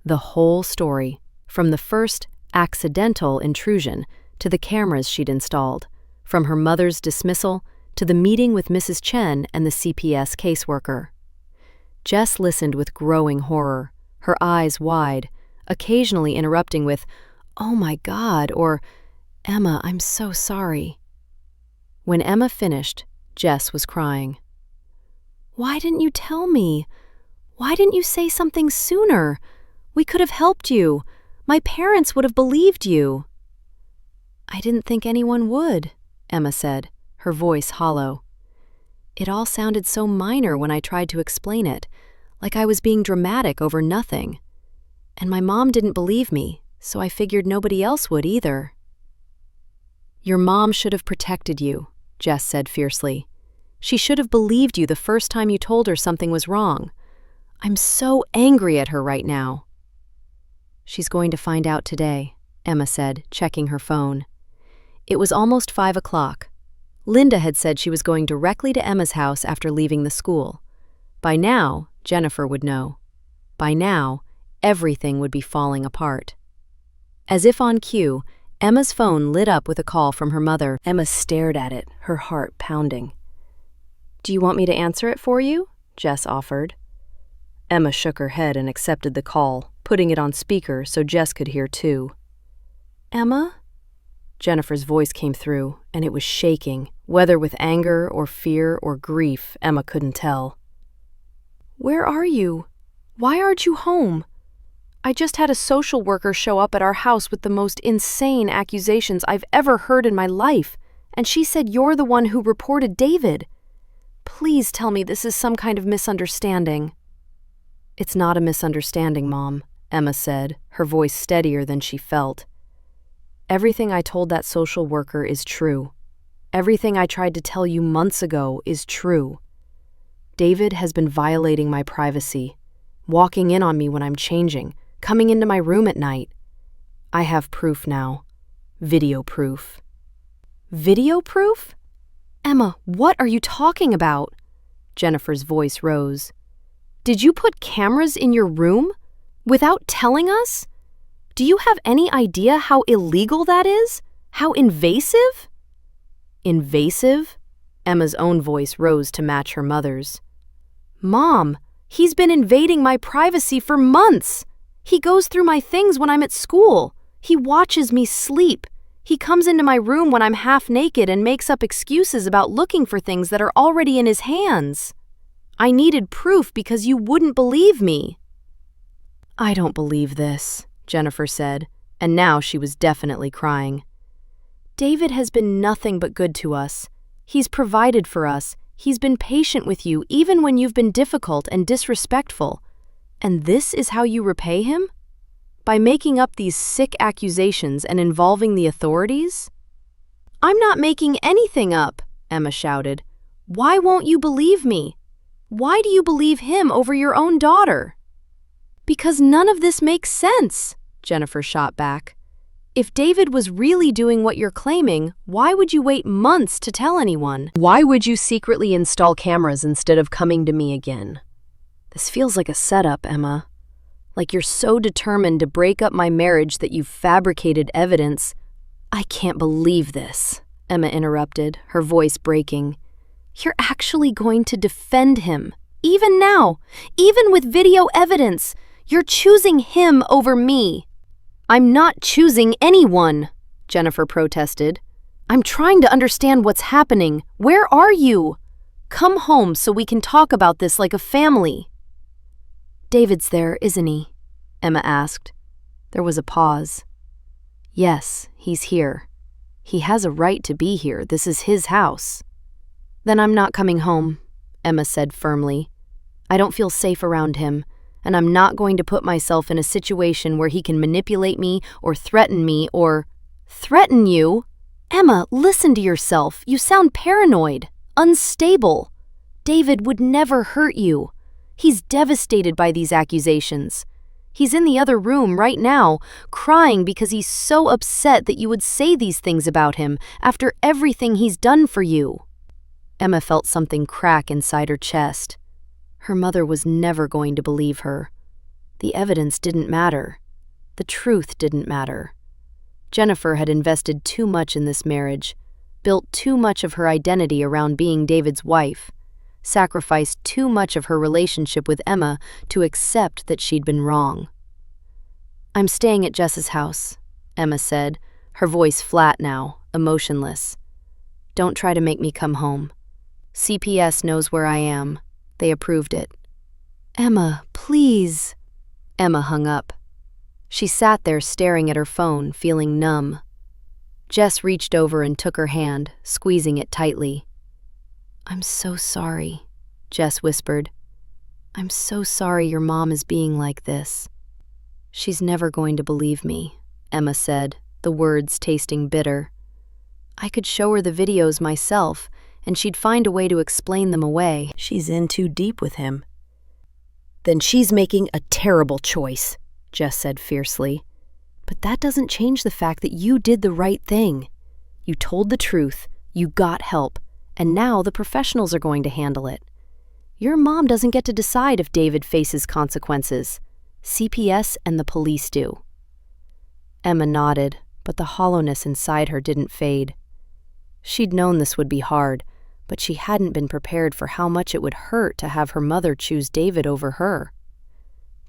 The whole story, from the first accidental intrusion to the cameras she'd installed, from her mother's dismissal to the meeting with Mrs. Chen and the CPS caseworker. Jess listened with growing horror, her eyes wide, occasionally interrupting with, "Oh my God," or, "Emma, I'm so sorry." When Emma finished, Jess was crying. "Why didn't you tell me? Why didn't you say something sooner? We could have helped you. My parents would have believed you." "I didn't think anyone would," Emma said, her voice hollow. "It all sounded so minor when I tried to explain it, like I was being dramatic over nothing. And my mom didn't believe me, so I figured nobody else would either." "Your mom should have protected you," Jess said fiercely. "She should have believed you the first time you told her something was wrong. I'm so angry at her right now." "She's going to find out today," Emma said, checking her phone. It was almost 5 o'clock. Linda had said she was going directly to Emma's house after leaving the school. By now, Jennifer would know. By now, everything would be falling apart. As if on cue, Emma's phone lit up with a call from her mother. Emma stared at it, her heart pounding. "Do you want me to answer it for you?" Jess offered. Emma shook her head and accepted the call, putting it on speaker so Jess could hear too. "Emma?" Jennifer's voice came through, and it was shaking, whether with anger or fear or grief, Emma couldn't tell. "Where are you? Why aren't you home? I just had a social worker show up at our house with the most insane accusations I've ever heard in my life, And she said you're the one who reported David. Please tell me this is some kind of misunderstanding." "It's not a misunderstanding, Mom," Emma said, her voice steadier than she felt. "Everything I told that social worker is true. Everything I tried to tell you months ago is true. David has been violating my privacy, walking in on me when I'm changing, coming into my room at night. I have proof now. Video proof." "Video proof? Emma, what are you talking about?" Jennifer's voice rose. "Did you put cameras in your room? Without telling us? Do you have any idea how illegal that is? How invasive?" "Invasive?" Emma's own voice rose to match her mother's. "Mom, he's been invading my privacy for months. He goes through my things when I'm at school. He watches me sleep. He comes into my room when I'm half naked and makes up excuses about looking for things that are already in his hands. I needed proof because you wouldn't believe me." "I don't believe this," Jennifer said, and now she was definitely crying. "David has been nothing but good to us. He's provided for us. He's been patient with you even when you've been difficult and disrespectful. And this is how you repay him? By making up these sick accusations and involving the authorities?" "I'm not making anything up," Emma shouted. "Why won't you believe me? Why do you believe him over your own daughter?" "Because none of this makes sense," Jennifer shot back. "If David was really doing what you're claiming, why would you wait months to tell anyone? Why would you secretly install cameras instead of coming to me again? This feels like a setup, Emma. Like you're so determined to break up my marriage that you've fabricated evidence." "I can't believe this," Emma interrupted, her voice breaking. "You're actually going to defend him, even now, even with video evidence. You're choosing him over me." "I'm not choosing anyone," Jennifer protested. "I'm trying to understand what's happening. Where are you? Come home so we can talk about this like a family." "David's there, isn't he?" Emma asked. There was a pause. "Yes, he's here. He has a right to be here. This is his house." "Then I'm not coming home," Emma said firmly. "I don't feel safe around him, and I'm not going to put myself in a situation where he can manipulate me or threaten me or—" "Threaten you? Emma, listen to yourself. You sound paranoid, unstable. David would never hurt you. He's devastated by these accusations. He's in the other room right now, crying because he's so upset that you would say these things about him after everything he's done for you." Emma felt something crack inside her chest. Her mother was never going to believe her. The evidence didn't matter. The truth didn't matter. Jennifer had invested too much in this marriage, built too much of her identity around being David's wife, sacrificed too much of her relationship with Emma to accept that she'd been wrong. "I'm staying at Jess's house," Emma said, her voice flat now, emotionless. "Don't try to make me come home. CPS knows where I am. They approved it." "Emma, please." Emma hung up. She sat there staring at her phone, feeling numb. Jess reached over and took her hand, squeezing it tightly. "I'm so sorry," Jess whispered. "I'm so sorry your mom is being like this." "She's never going to believe me," Emma said, the words tasting bitter. "I could show her the videos myself, and she'd find a way to explain them away. She's in too deep with him." "Then she's making a terrible choice," Jess said fiercely. "But that doesn't change the fact that you did the right thing. You told the truth, you got help, and now the professionals are going to handle it. Your mom doesn't get to decide if David faces consequences. CPS and the police do." Emma nodded, but the hollowness inside her didn't fade. She'd known this would be hard, but she hadn't been prepared for how much it would hurt to have her mother choose David over her.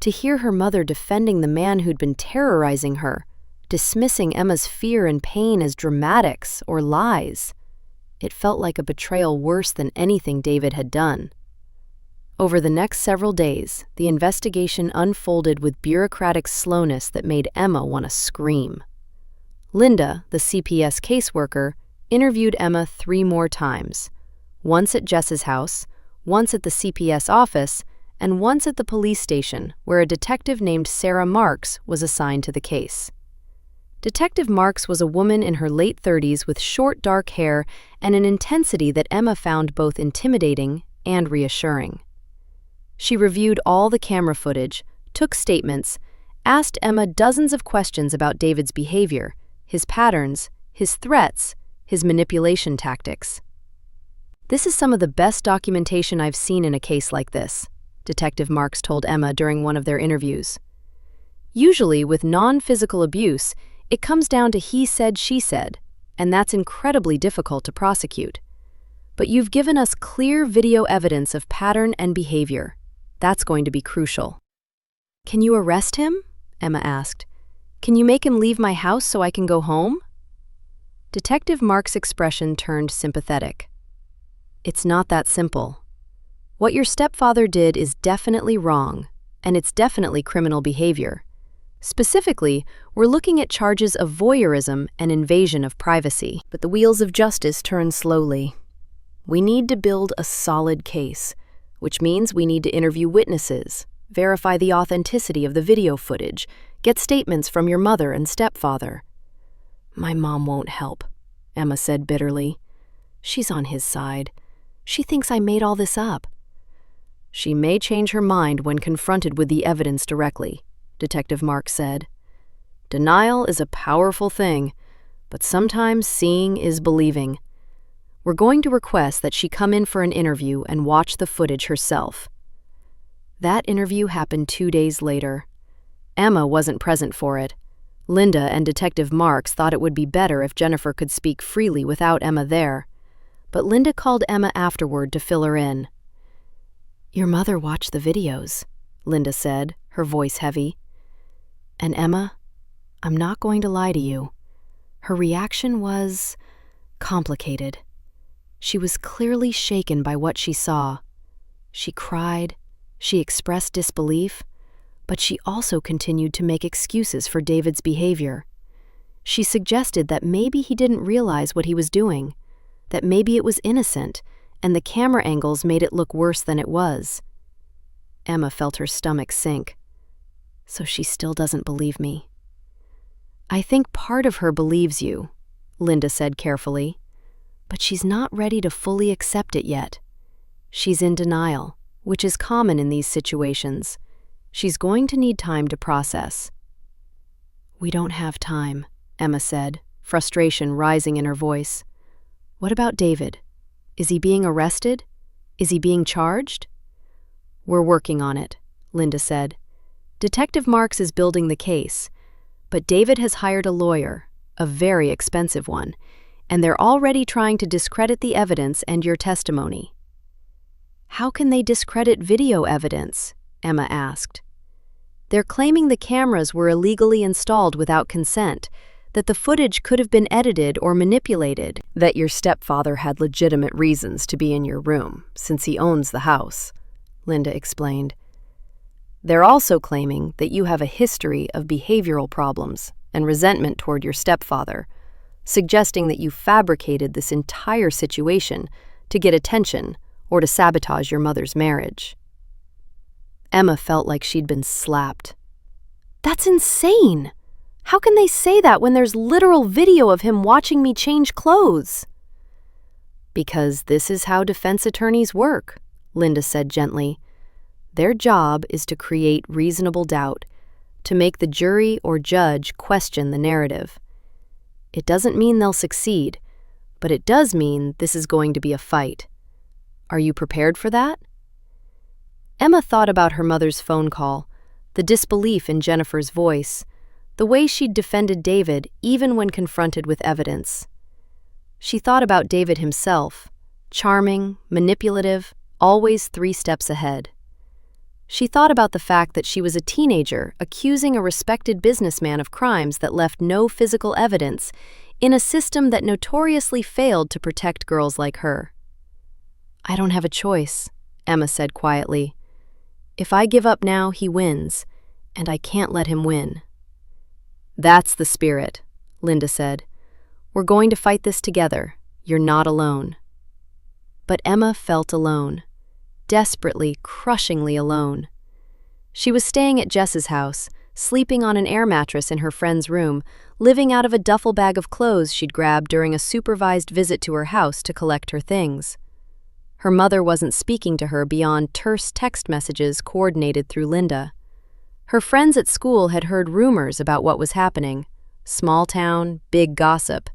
To hear her mother defending the man who'd been terrorizing her, dismissing Emma's fear and pain as dramatics or lies, it felt like a betrayal worse than anything David had done. Over the next several days, the investigation unfolded with bureaucratic slowness that made Emma want to scream. Linda, the CPS caseworker, interviewed Emma 3 more times, once at Jess's house, once at the CPS office, and once at the police station where a detective named Sarah Marks was assigned to the case. Detective Marks was a woman in her late 30s with short dark hair and an intensity that Emma found both intimidating and reassuring. She reviewed all the camera footage, took statements, asked Emma dozens of questions about David's behavior, his patterns, his threats, his manipulation tactics. "This is some of the best documentation I've seen in a case like this," Detective Marks told Emma during one of their interviews. "Usually, with non-physical abuse, it comes down to he said, she said, and that's incredibly difficult to prosecute. But you've given us clear video evidence of pattern and behavior. That's going to be crucial." "Can you arrest him?" Emma asked. "Can you make him leave my house so I can go home?" Detective Mark's expression turned sympathetic. "It's not that simple. What your stepfather did is definitely wrong, and it's definitely criminal behavior. Specifically, we're looking at charges of voyeurism and invasion of privacy. But the wheels of justice turn slowly. We need to build a solid case, which means we need to interview witnesses, verify the authenticity of the video footage, get statements from your mother and stepfather." "My mom won't help," Emma said bitterly. "She's on his side. She thinks I made all this up." "She may change her mind when confronted with the evidence directly," Detective Marks said. "Denial is a powerful thing, but sometimes seeing is believing. We're going to request that she come in for an interview and watch the footage herself." That interview happened 2 days later. Emma wasn't present for it. Linda and Detective Marks thought it would be better if Jennifer could speak freely without Emma there. But Linda called Emma afterward to fill her in. "Your mother watched the videos," Linda said, her voice heavy. "And Emma, I'm not going to lie to you. Her reaction was complicated. She was clearly shaken by what she saw. She cried, she expressed disbelief, but she also continued to make excuses for David's behavior. She suggested that maybe he didn't realize what he was doing, that maybe it was innocent, and the camera angles made it look worse than it was." Emma felt her stomach sink. "So she still doesn't believe me." "I think part of her believes you," Linda said carefully, "but she's not ready to fully accept it yet. She's in denial, which is common in these situations. She's going to need time to process." "We don't have time," Emma said, frustration rising in her voice. "What about David? Is he being arrested? Is he being charged?" "We're working on it," Linda said. "Detective Marks is building the case, but David has hired a lawyer, a very expensive one, and they're already trying to discredit the evidence and your testimony." "How can they discredit video evidence?" Emma asked. "They're claiming the cameras were illegally installed without consent, that the footage could have been edited or manipulated, that your stepfather had legitimate reasons to be in your room, since he owns the house," Linda explained. "They're also claiming that you have a history of behavioral problems and resentment toward your stepfather, suggesting that you fabricated this entire situation to get attention or to sabotage your mother's marriage." Emma felt like she'd been slapped. "That's insane! How can they say that when there's literal video of him watching me change clothes?" "Because this is how defense attorneys work," Linda said gently. "Their job is to create reasonable doubt, to make the jury or judge question the narrative. It doesn't mean they'll succeed, but it does mean this is going to be a fight. Are you prepared for that?" Emma thought about her mother's phone call, the disbelief in Jennifer's voice, the way she'd defended David even when confronted with evidence. She thought about David himself, charming, manipulative, always 3 steps ahead. She thought about the fact that she was a teenager accusing a respected businessman of crimes that left no physical evidence in a system that notoriously failed to protect girls like her. "I don't have a choice," Emma said quietly. "If I give up now, he wins, and I can't let him win." "That's the spirit," Linda said. We're going to fight this together. You're not alone." But Emma felt alone. Desperately, crushingly alone. She was staying at Jess's house, sleeping on an air mattress in her friend's room, living out of a duffel bag of clothes she'd grabbed during a supervised visit to her house to collect her things. Her mother wasn't speaking to her beyond terse text messages coordinated through Linda. Her friends at school had heard rumors about what was happening, small town, big gossip,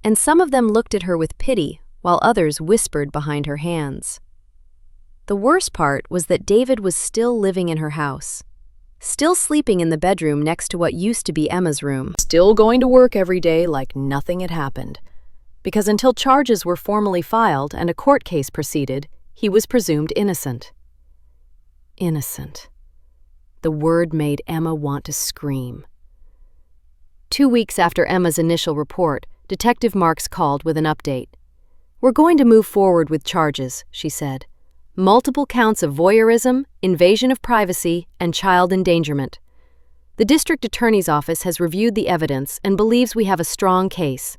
and some of them looked at her with pity, while others whispered behind her hands. The worst part was that David was still living in her house, still sleeping in the bedroom next to what used to be Emma's room, still going to work every day like nothing had happened. Because until charges were formally filed and a court case proceeded, he was presumed innocent. Innocent. The word made Emma want to scream. 2 weeks after Emma's initial report, Detective Marks called with an update. "We're going to move forward with charges," she said. "Multiple counts of voyeurism, invasion of privacy, and child endangerment. The district attorney's office has reviewed the evidence and believes we have a strong case.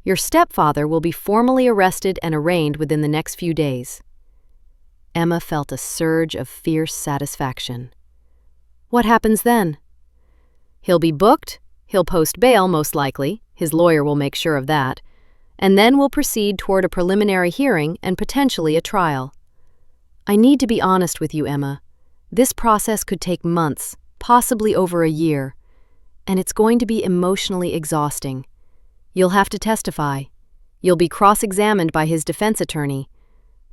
Your stepfather will be formally arrested and arraigned within the next few days." Emma felt a surge of fierce satisfaction. What happens then? He'll be booked, he'll post bail most likely, his lawyer will make sure of that, and then we'll proceed toward a preliminary hearing and potentially a trial. I need to be honest with you, Emma. This process could take months, possibly over a year, and it's going to be emotionally exhausting. You'll have to testify. You'll be cross-examined by his defense attorney.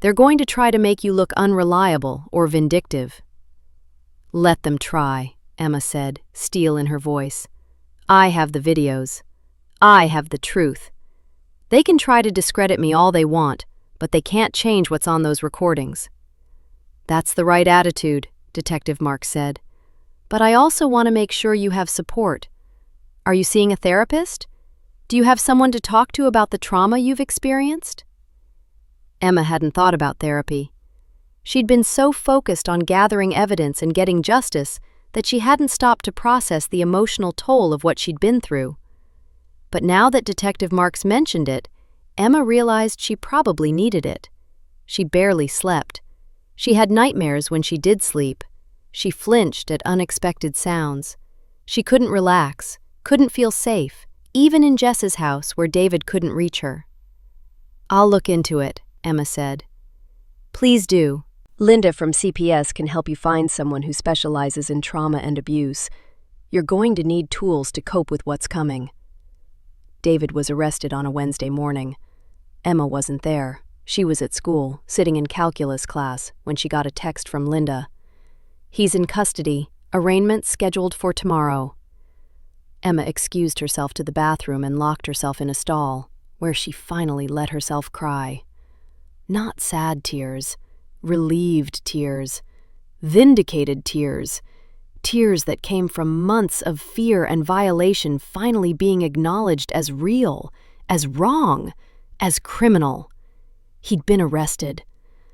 They're going to try to make you look unreliable or vindictive. "Let them try," Emma said, steel in her voice. "I have the videos. I have the truth. They can try to discredit me all they want, but they can't change what's on those recordings." "That's the right attitude," Detective Marks said. "But I also want to make sure you have support. Are you seeing a therapist? Do you have someone to talk to about the trauma you've experienced?" Emma hadn't thought about therapy. She'd been so focused on gathering evidence and getting justice that she hadn't stopped to process the emotional toll of what she'd been through. But now that Detective Marks mentioned it, Emma realized she probably needed it. She barely slept. She had nightmares when she did sleep. She flinched at unexpected sounds. She couldn't relax, couldn't feel safe, even in Jess's house where David couldn't reach her. "I'll look into it," Emma said. "Please do. Linda from CPS can help you find someone who specializes in trauma and abuse. You're going to need tools to cope with what's coming." David was arrested on a Wednesday morning. Emma wasn't there. She was at school, sitting in calculus class, when she got a text from Linda. "He's in custody. Arraignment scheduled for tomorrow." Emma excused herself to the bathroom and locked herself in a stall, where she finally let herself cry. Not sad tears, relieved tears, vindicated tears, tears that came from months of fear and violation finally being acknowledged as real, as wrong, as criminal. He'd been arrested.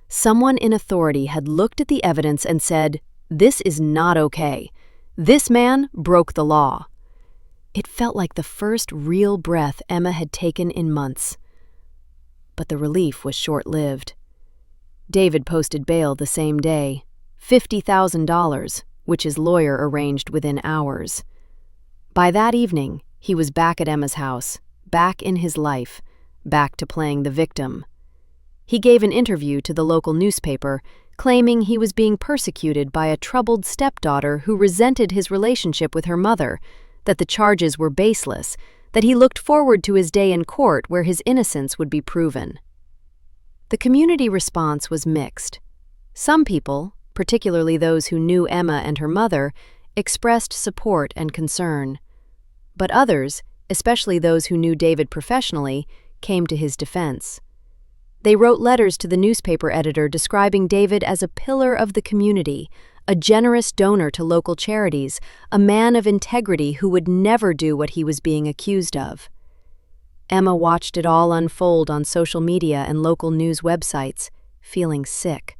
Someone in authority had looked at the evidence and said, "This is not okay. This man broke the law." It felt like the first real breath Emma had taken in months. But the relief was short-lived. David posted bail the same day, $50,000, which his lawyer arranged within hours. By that evening, he was back at Emma's house, back in his life, back to playing the victim. He gave an interview to the local newspaper, claiming he was being persecuted by a troubled stepdaughter who resented his relationship with her mother, that the charges were baseless, that he looked forward to his day in court where his innocence would be proven. The community response was mixed. Some people, particularly those who knew Emma and her mother, expressed support and concern. But others, especially those who knew David professionally, came to his defense. They wrote letters to the newspaper editor describing David as a pillar of the community, a generous donor to local charities, a man of integrity who would never do what he was being accused of. Emma watched it all unfold on social media and local news websites, feeling sick.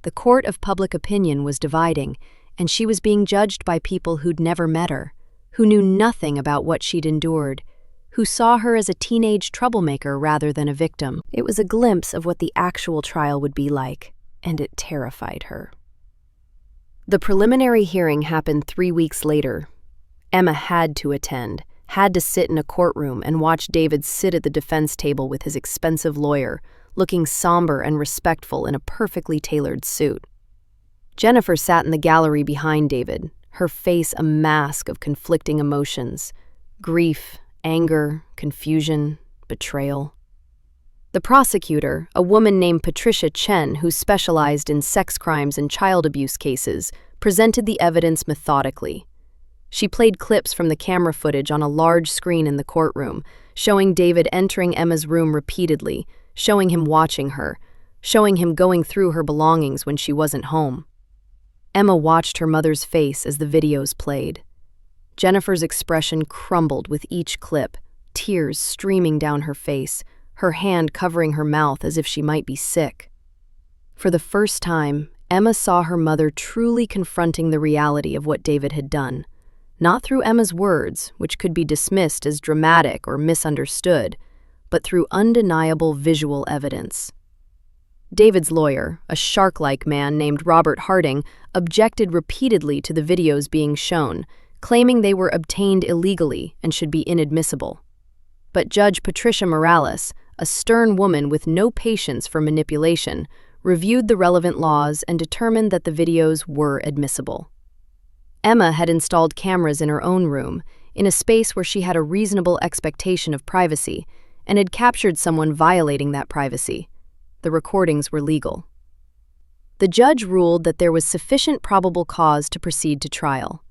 The court of public opinion was dividing, and she was being judged by people who'd never met her, who knew nothing about what she'd endured, who saw her as a teenage troublemaker rather than a victim. It was a glimpse of what the actual trial would be like, and it terrified her. The preliminary hearing happened 3 weeks later. Emma had to attend, had to sit in a courtroom and watch David sit at the defense table with his expensive lawyer, looking somber and respectful in a perfectly tailored suit. Jennifer sat in the gallery behind David, her face a mask of conflicting emotions: grief, anger, confusion, betrayal. The prosecutor, a woman named Patricia Chen who specialized in sex crimes and child abuse cases, presented the evidence methodically. She played clips from the camera footage on a large screen in the courtroom, showing David entering Emma's room repeatedly, showing him watching her, showing him going through her belongings when she wasn't home. Emma watched her mother's face as the videos played. Jennifer's expression crumbled with each clip, tears streaming down her face, her hand covering her mouth as if she might be sick. For the first time, Emma saw her mother truly confronting the reality of what David had done, not through Emma's words, which could be dismissed as dramatic or misunderstood, but through undeniable visual evidence. David's lawyer, a shark-like man named Robert Harding, objected repeatedly to the videos being shown, claiming they were obtained illegally and should be inadmissible. But Judge Patricia Morales, a stern woman with no patience for manipulation, reviewed the relevant laws and determined that the videos were admissible. Emma had installed cameras in her own room, in a space where she had a reasonable expectation of privacy, and had captured someone violating that privacy. The recordings were legal. The judge ruled that there was sufficient probable cause to proceed to trial.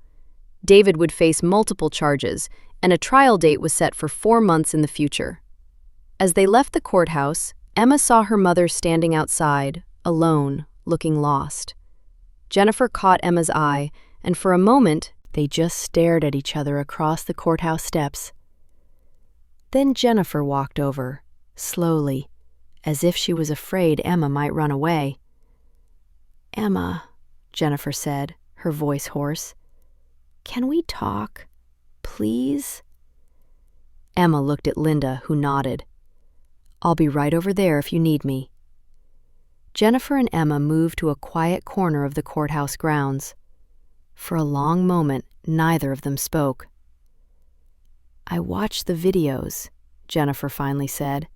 David would face multiple charges, and a trial date was set for 4 months in the future. As they left the courthouse, Emma saw her mother standing outside, alone, looking lost. Jennifer caught Emma's eye, and for a moment, they just stared at each other across the courthouse steps. Then Jennifer walked over, slowly, as if she was afraid Emma might run away. "Emma," Jennifer said, her voice hoarse, "can we talk, please?" Emma looked at Linda, who nodded. "I'll be right over there if you need me." Jennifer and Emma moved to a quiet corner of the courthouse grounds. For a long moment, neither of them spoke. "I watched the videos," Jennifer finally said.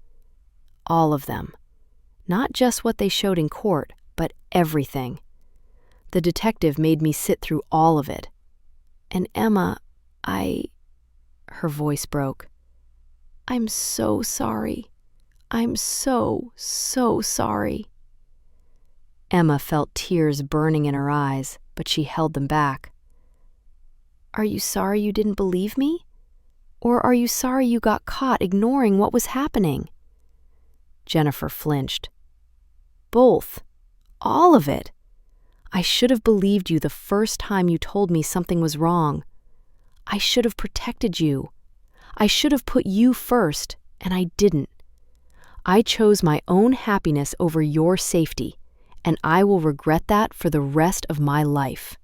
"All of them. Not just what they showed in court, but everything. The detective made me sit through all of it. And Emma, Her voice broke. "I'm so sorry. I'm so sorry." Emma felt tears burning in her eyes, but she held them back. "Are you sorry you didn't believe me? Or are you sorry you got caught ignoring what was happening?" Jennifer flinched. "Both. All of it. I should have believed you the first time you told me something was wrong. I should have protected you. I should have put you first, and I didn't. I chose my own happiness over your safety, and I will regret that for the rest of my life."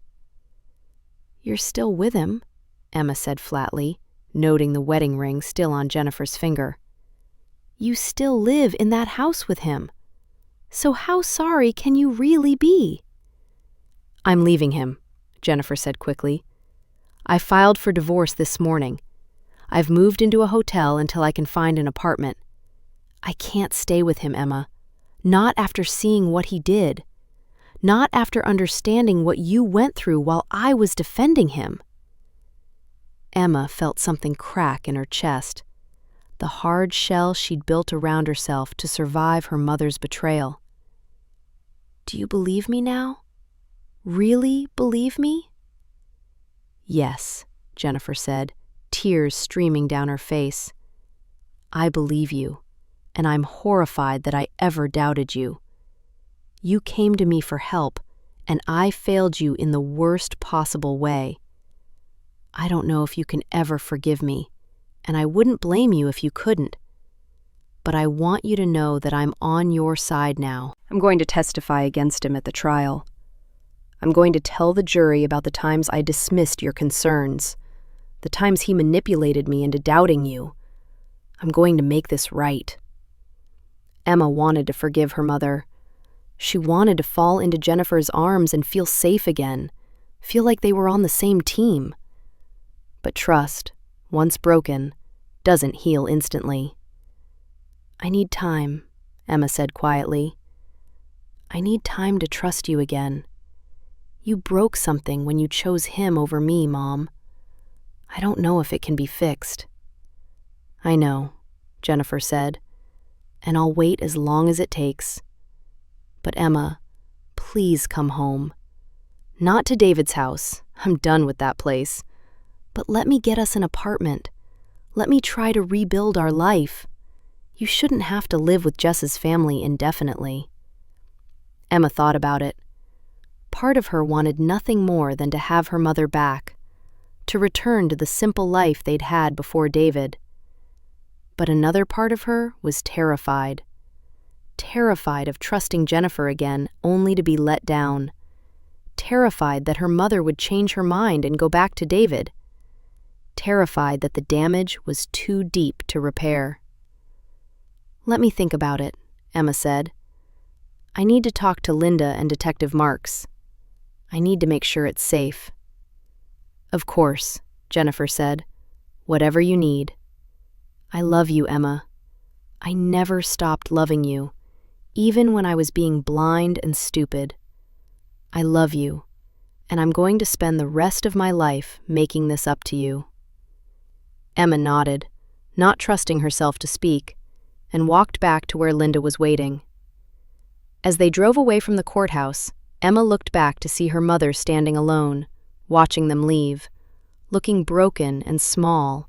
"You're still with him," Emma said flatly, noting the wedding ring still on Jennifer's finger. "You still live in that house with him. So how sorry can you really be?" "I'm leaving him," Jennifer said quickly. "I filed for divorce this morning. I've moved into a hotel until I can find an apartment. I can't stay with him, Emma. Not after seeing what he did. Not after understanding what you went through while I was defending him." Emma felt something crack in her chest, the hard shell she'd built around herself to survive her mother's betrayal. "Do you believe me now? Really believe me?" "Yes," Jennifer said, tears streaming down her face. "I believe you, and I'm horrified that I ever doubted you. You came to me for help, and I failed you in the worst possible way. I don't know if you can ever forgive me, and I wouldn't blame you if you couldn't. But I want you to know that I'm on your side now. I'm going to testify against him at the trial. I'm going to tell the jury about the times I dismissed your concerns, the times he manipulated me into doubting you, I'm going to make this right. Emma wanted to forgive her mother. She wanted to fall into Jennifer's arms and feel safe again, feel like they were on the same team. But trust, once broken, doesn't heal instantly. I need time, Emma said quietly. I need time to trust you again. You broke something when you chose him over me, Mom. I don't know if it can be fixed. I know, Jennifer said, and I'll wait as long as it takes. But Emma, please come home. Not to David's house. I'm done with that place. But let me get us an apartment. Let me try to rebuild our life. You shouldn't have to live with Jess's family indefinitely. Emma thought about it. Part of her wanted nothing more than to have her mother back, to return to the simple life they'd had before David. But another part of her was terrified. Terrified of trusting Jennifer again, only to be let down. Terrified that her mother would change her mind and go back to David. Terrified that the damage was too deep to repair. Let me think about it, Emma said. I need to talk to Linda and Detective Marks. I need to make sure it's safe. Of course, Jennifer said. Whatever you need. I love you, Emma. I never stopped loving you, even when I was being blind and stupid. I love you, and I'm going to spend the rest of my life making this up to you. Emma nodded, not trusting herself to speak, and walked back to where Linda was waiting. As they drove away from the courthouse, Emma looked back to see her mother standing alone, watching them leave, looking broken and small,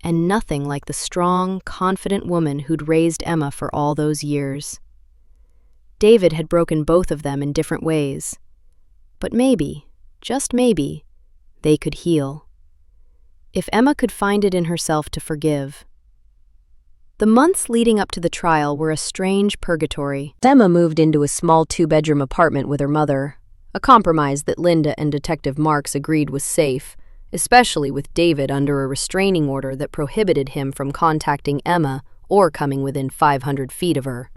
and nothing like the strong, confident woman who'd raised Emma for all those years. David had broken both of them in different ways. But maybe, just maybe, they could heal. If Emma could find it in herself to forgive. The months leading up to the trial were a strange purgatory. Emma moved into a small 2-bedroom apartment with her mother, a compromise that Linda and Detective Marks agreed was safe, especially with David under a restraining order that prohibited him from contacting Emma or coming within 500 feet of her.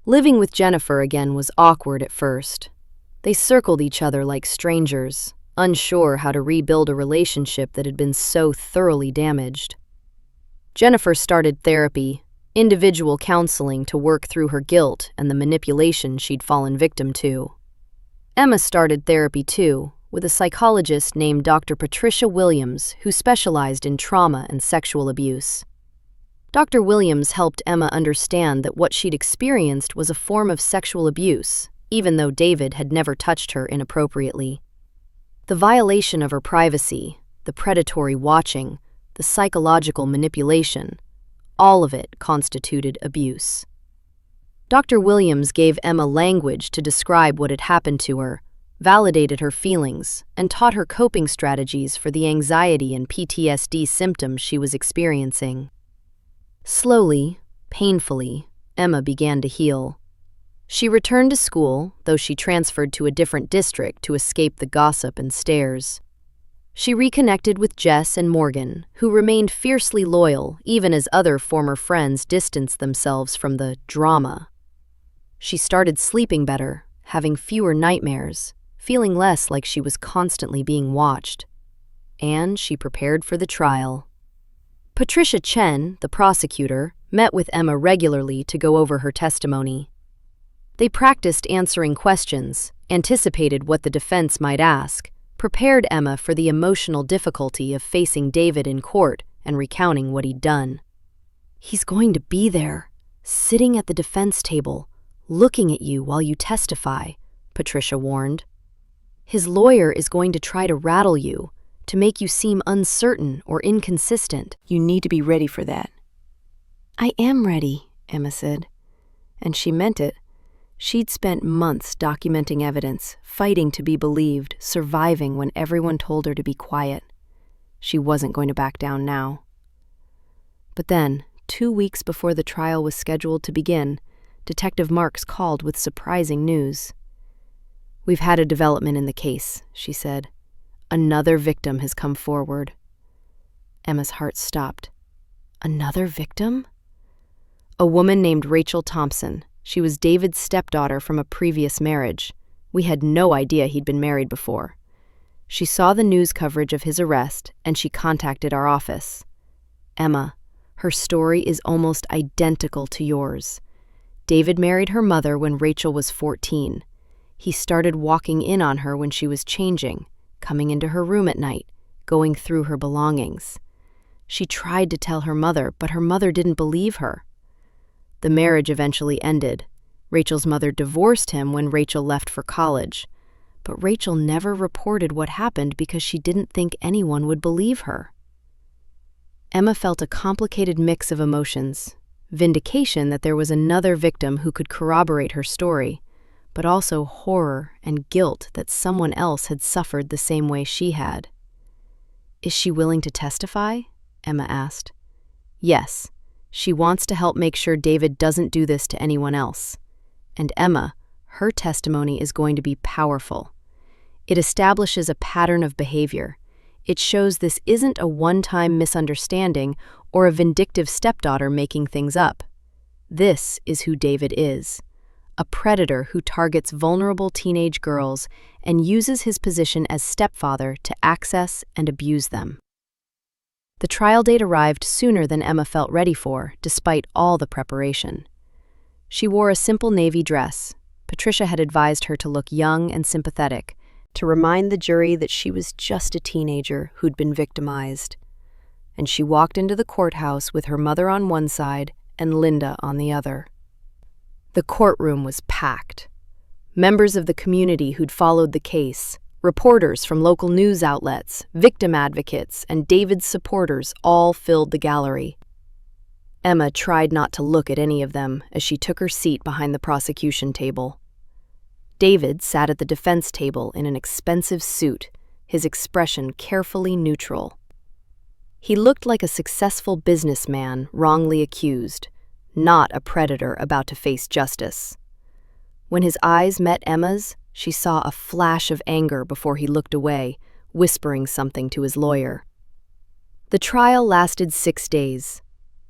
Living with Jennifer again was awkward at first. They circled each other like strangers, unsure how to rebuild a relationship that had been so thoroughly damaged. Jennifer started therapy, individual counseling to work through her guilt and the manipulation she'd fallen victim to. Emma started therapy too, with a psychologist named Dr. Patricia Williams who specialized in trauma and sexual abuse. Dr. Williams helped Emma understand that what she'd experienced was a form of sexual abuse, even though David had never touched her inappropriately. The violation of her privacy, the predatory watching, the psychological manipulation, all of it constituted abuse. Dr. Williams gave Emma language to describe what had happened to her, validated her feelings, and taught her coping strategies for the anxiety and PTSD symptoms she was experiencing. Slowly, painfully, Emma began to heal. She returned to school, though she transferred to a different district to escape the gossip and stares. She reconnected with Jess and Morgan, who remained fiercely loyal even as other former friends distanced themselves from the drama. She started sleeping better, having fewer nightmares, feeling less like she was constantly being watched. And she prepared for the trial. Patricia Chen, the prosecutor, met with Emma regularly to go over her testimony. They practiced answering questions, anticipated what the defense might ask, prepared Emma for the emotional difficulty of facing David in court and recounting what he'd done. He's going to be there, sitting at the defense table, looking at you while you testify, Patricia warned. His lawyer is going to try to rattle you, to make you seem uncertain or inconsistent. You need to be ready for that. I am ready, Emma said. And she meant it. She'd spent months documenting evidence, fighting to be believed, surviving when everyone told her to be quiet. She wasn't going to back down now. But then, 2 weeks before the trial was scheduled to begin, Detective Marks called with surprising news. We've had a development in the case, she said. Another victim has come forward. Emma's heart stopped. Another victim? A woman named Rachel Thompson. She was David's stepdaughter from a previous marriage. We had no idea he'd been married before. She saw the news coverage of his arrest, and she contacted our office. Emma, her story is almost identical to yours. David married her mother when Rachel was 14. He started walking in on her when she was changing, coming into her room at night, going through her belongings. She tried to tell her mother, but her mother didn't believe her. The marriage eventually ended. Rachel's mother divorced him when Rachel left for college, but Rachel never reported what happened because she didn't think anyone would believe her. Emma felt a complicated mix of emotions, vindication that there was another victim who could corroborate her story, but also horror and guilt that someone else had suffered the same way she had. "Is she willing to testify?" Emma asked. "Yes, she wants to help make sure David doesn't do this to anyone else. And Emma, her testimony is going to be powerful. It establishes a pattern of behavior. It shows this isn't a one-time misunderstanding or a vindictive stepdaughter making things up. This is who David is. A predator who targets vulnerable teenage girls and uses his position as stepfather to access and abuse them." The trial date arrived sooner than Emma felt ready for, despite all the preparation. She wore a simple navy dress. Patricia had advised her to look young and sympathetic, to remind the jury that she was just a teenager who'd been victimized. And she walked into the courthouse with her mother on one side and Linda on the other. The courtroom was packed. Members of the community who'd followed the case, reporters from local news outlets, victim advocates, and David's supporters all filled the gallery. Emma tried not to look at any of them as she took her seat behind the prosecution table. David sat at the defense table in an expensive suit, his expression carefully neutral. He looked like a successful businessman wrongly accused, not a predator about to face justice. When his eyes met Emma's, she saw a flash of anger before he looked away, whispering something to his lawyer. The trial lasted 6 days.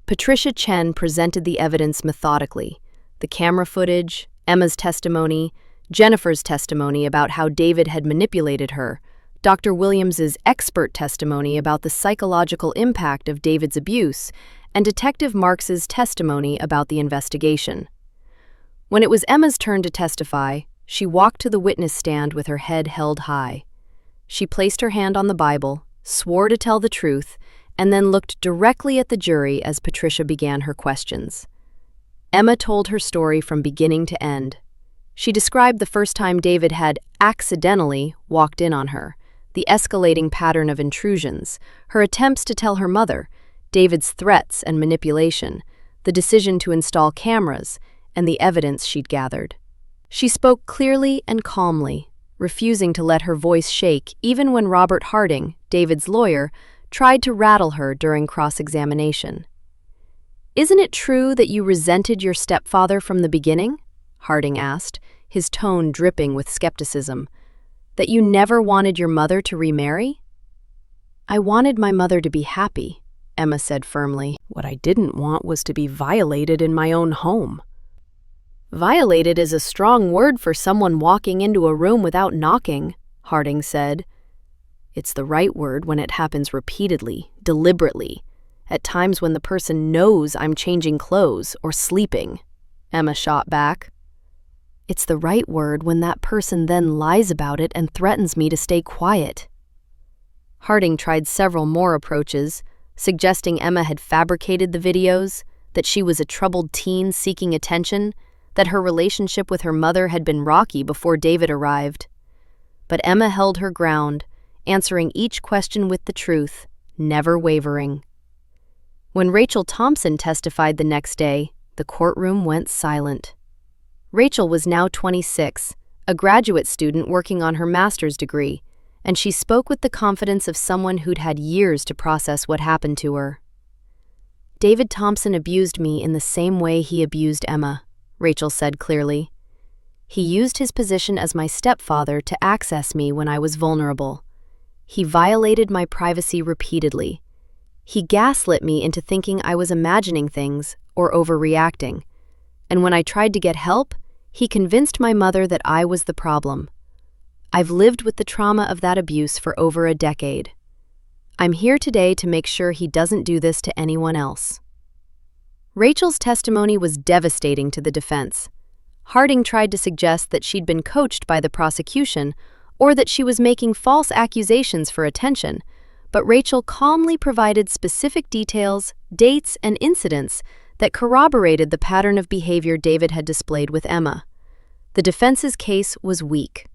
Patricia Chen presented the evidence methodically: the camera footage, Emma's testimony, Jennifer's testimony about how David had manipulated her, Dr. Williams's expert testimony about the psychological impact of David's abuse, and Detective Marks's testimony about the investigation. When it was Emma's turn to testify, she walked to the witness stand with her head held high. She placed her hand on the Bible, swore to tell the truth, and then looked directly at the jury as Patricia began her questions. Emma told her story from beginning to end. She described the first time David had accidentally walked in on her, the escalating pattern of intrusions, her attempts to tell her mother, David's threats and manipulation, the decision to install cameras, and the evidence she'd gathered. She spoke clearly and calmly, refusing to let her voice shake even when Robert Harding, David's lawyer, tried to rattle her during cross-examination. "Isn't it true that you resented your stepfather from the beginning?" Harding asked, his tone dripping with skepticism. "That you never wanted your mother to remarry?" "I wanted my mother to be happy," Emma said firmly. "What I didn't want was to be violated in my own home." "Violated is a strong word for someone walking into a room without knocking," Harding said. "It's the right word when it happens repeatedly, deliberately, at times when the person knows I'm changing clothes or sleeping," Emma shot back. "It's the right word when that person then lies about it and threatens me to stay quiet." Harding tried several more approaches, suggesting Emma had fabricated the videos, that she was a troubled teen seeking attention, that her relationship with her mother had been rocky before David arrived. But Emma held her ground, answering each question with the truth, never wavering. When Rachel Thompson testified the next day, the courtroom went silent. Rachel was now 26, a graduate student working on her master's degree, and she spoke with the confidence of someone who'd had years to process what happened to her. "David Thompson abused me in the same way he abused Emma," Rachel said clearly. "He used his position as my stepfather to access me when I was vulnerable. He violated my privacy repeatedly. He gaslit me into thinking I was imagining things or overreacting. And when I tried to get help, he convinced my mother that I was the problem. I've lived with the trauma of that abuse for over a decade. I'm here today to make sure he doesn't do this to anyone else." Rachel's testimony was devastating to the defense. Harding tried to suggest that she'd been coached by the prosecution or that she was making false accusations for attention, but Rachel calmly provided specific details, dates, and incidents that corroborated the pattern of behavior David had displayed with Emma. The defense's case was weak.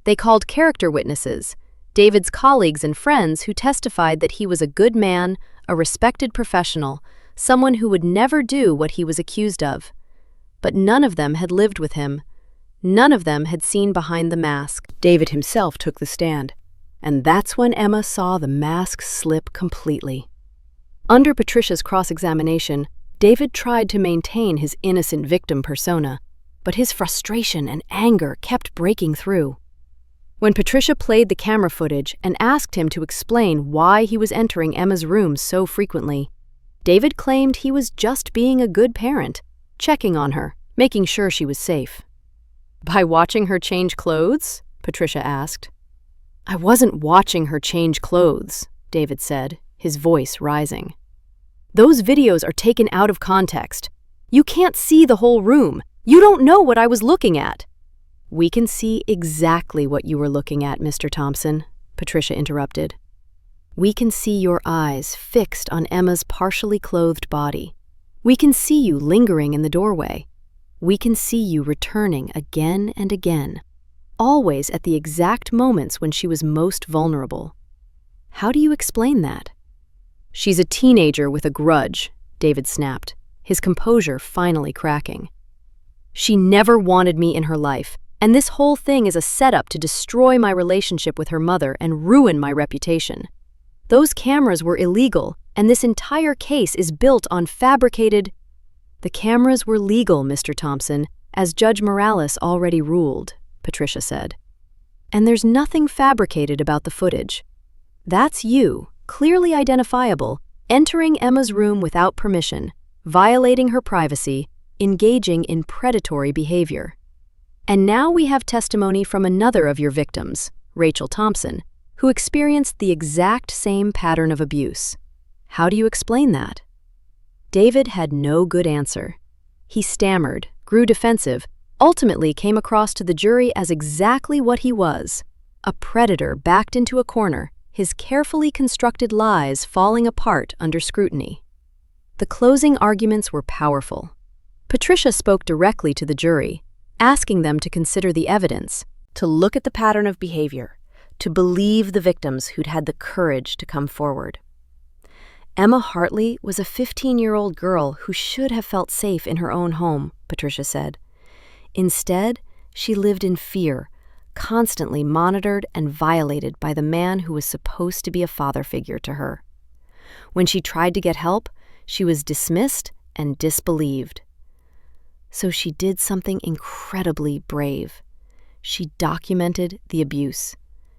They called character witnesses, David's colleagues and friends who testified that he was a good man, a respected professional, someone who would never do what he was accused of. But none of them had lived with him. None of them had seen behind the mask. David himself took the stand, and that's when Emma saw the mask slip completely. Under Patricia's cross-examination, David tried to maintain his innocent victim persona, but his frustration and anger kept breaking through. When Patricia played the camera footage and asked him to explain why he was entering Emma's room so frequently, David claimed he was just being a good parent, checking on her, making sure she was safe. "By watching her change clothes?" Patricia asked. "I wasn't watching her change clothes," David said, his voice rising. "Those videos are taken out of context. You can't see the whole room. You don't know what I was looking at." "We can see exactly what you were looking at, Mr. Thompson," Patricia interrupted. "We can see your eyes fixed on Emma's partially clothed body. We can see you lingering in the doorway. We can see you returning again and again, always at the exact moments when she was most vulnerable. How do you explain that?" "She's a teenager with a grudge," David snapped, his composure finally cracking. "She never wanted me in her life, and this whole thing is a setup to destroy my relationship with her mother and ruin my reputation. Those cameras were illegal, and this entire case is built on fabricated—" "The cameras were legal, Mr. Thompson, as Judge Morales already ruled," Patricia said. "And there's nothing fabricated about the footage. That's you, clearly identifiable, entering Emma's room without permission, violating her privacy, engaging in predatory behavior. And now we have testimony from another of your victims, Rachel Thompson, who experienced the exact same pattern of abuse. How do you explain that?" David had no good answer. He stammered, grew defensive, ultimately came across to the jury as exactly what he was, a predator backed into a corner, his carefully constructed lies falling apart under scrutiny. The closing arguments were powerful. Patricia spoke directly to the jury, asking them to consider the evidence, to look at the pattern of behavior, to believe the victims who'd had the courage to come forward. Emma Hartley was a 15-year-old girl who should have felt safe in her own home, Patricia said. Instead, she lived in fear, constantly monitored and violated by the man who was supposed to be a father figure to her. When she tried to get help, she was dismissed and disbelieved. So she did something incredibly brave. She documented the abuse.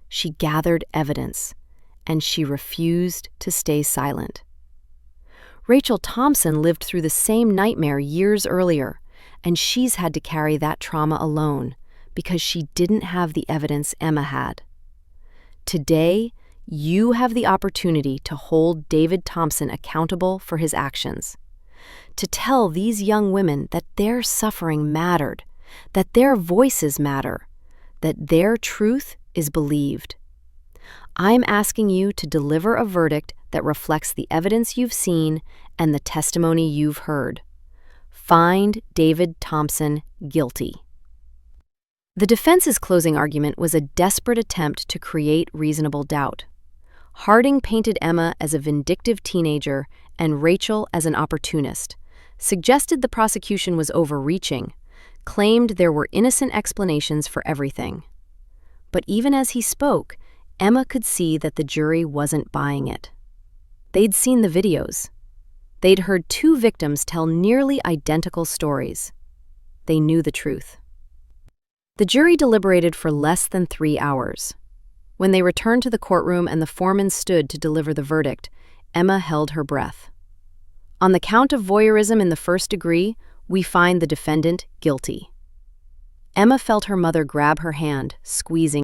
She gathered evidence, and she refused to stay silent. Rachel Thompson lived through the same nightmare years earlier, and she's had to carry that trauma alone because she didn't have the evidence Emma had. Today, you have the opportunity to hold David Thompson accountable for his actions, to tell these young women that their suffering mattered, that their voices matter, that their truth is believed. I'm asking you to deliver a verdict that reflects the evidence you've seen and the testimony you've heard. Find David Thompson guilty. The defense's closing argument was a desperate attempt to create reasonable doubt. Harding painted Emma as a vindictive teenager and Rachel as an opportunist, suggested the prosecution was overreaching, claimed there were innocent explanations for everything. But even as he spoke, Emma could see that the jury wasn't buying it. They'd seen the videos. They'd heard two victims tell nearly identical stories. They knew the truth. The jury deliberated for less than 3 hours. When they returned to the courtroom and the foreman stood to deliver the verdict, Emma held her breath. On the count of voyeurism in the first degree, we find the defendant guilty. Emma felt her mother grab her hand, squeezing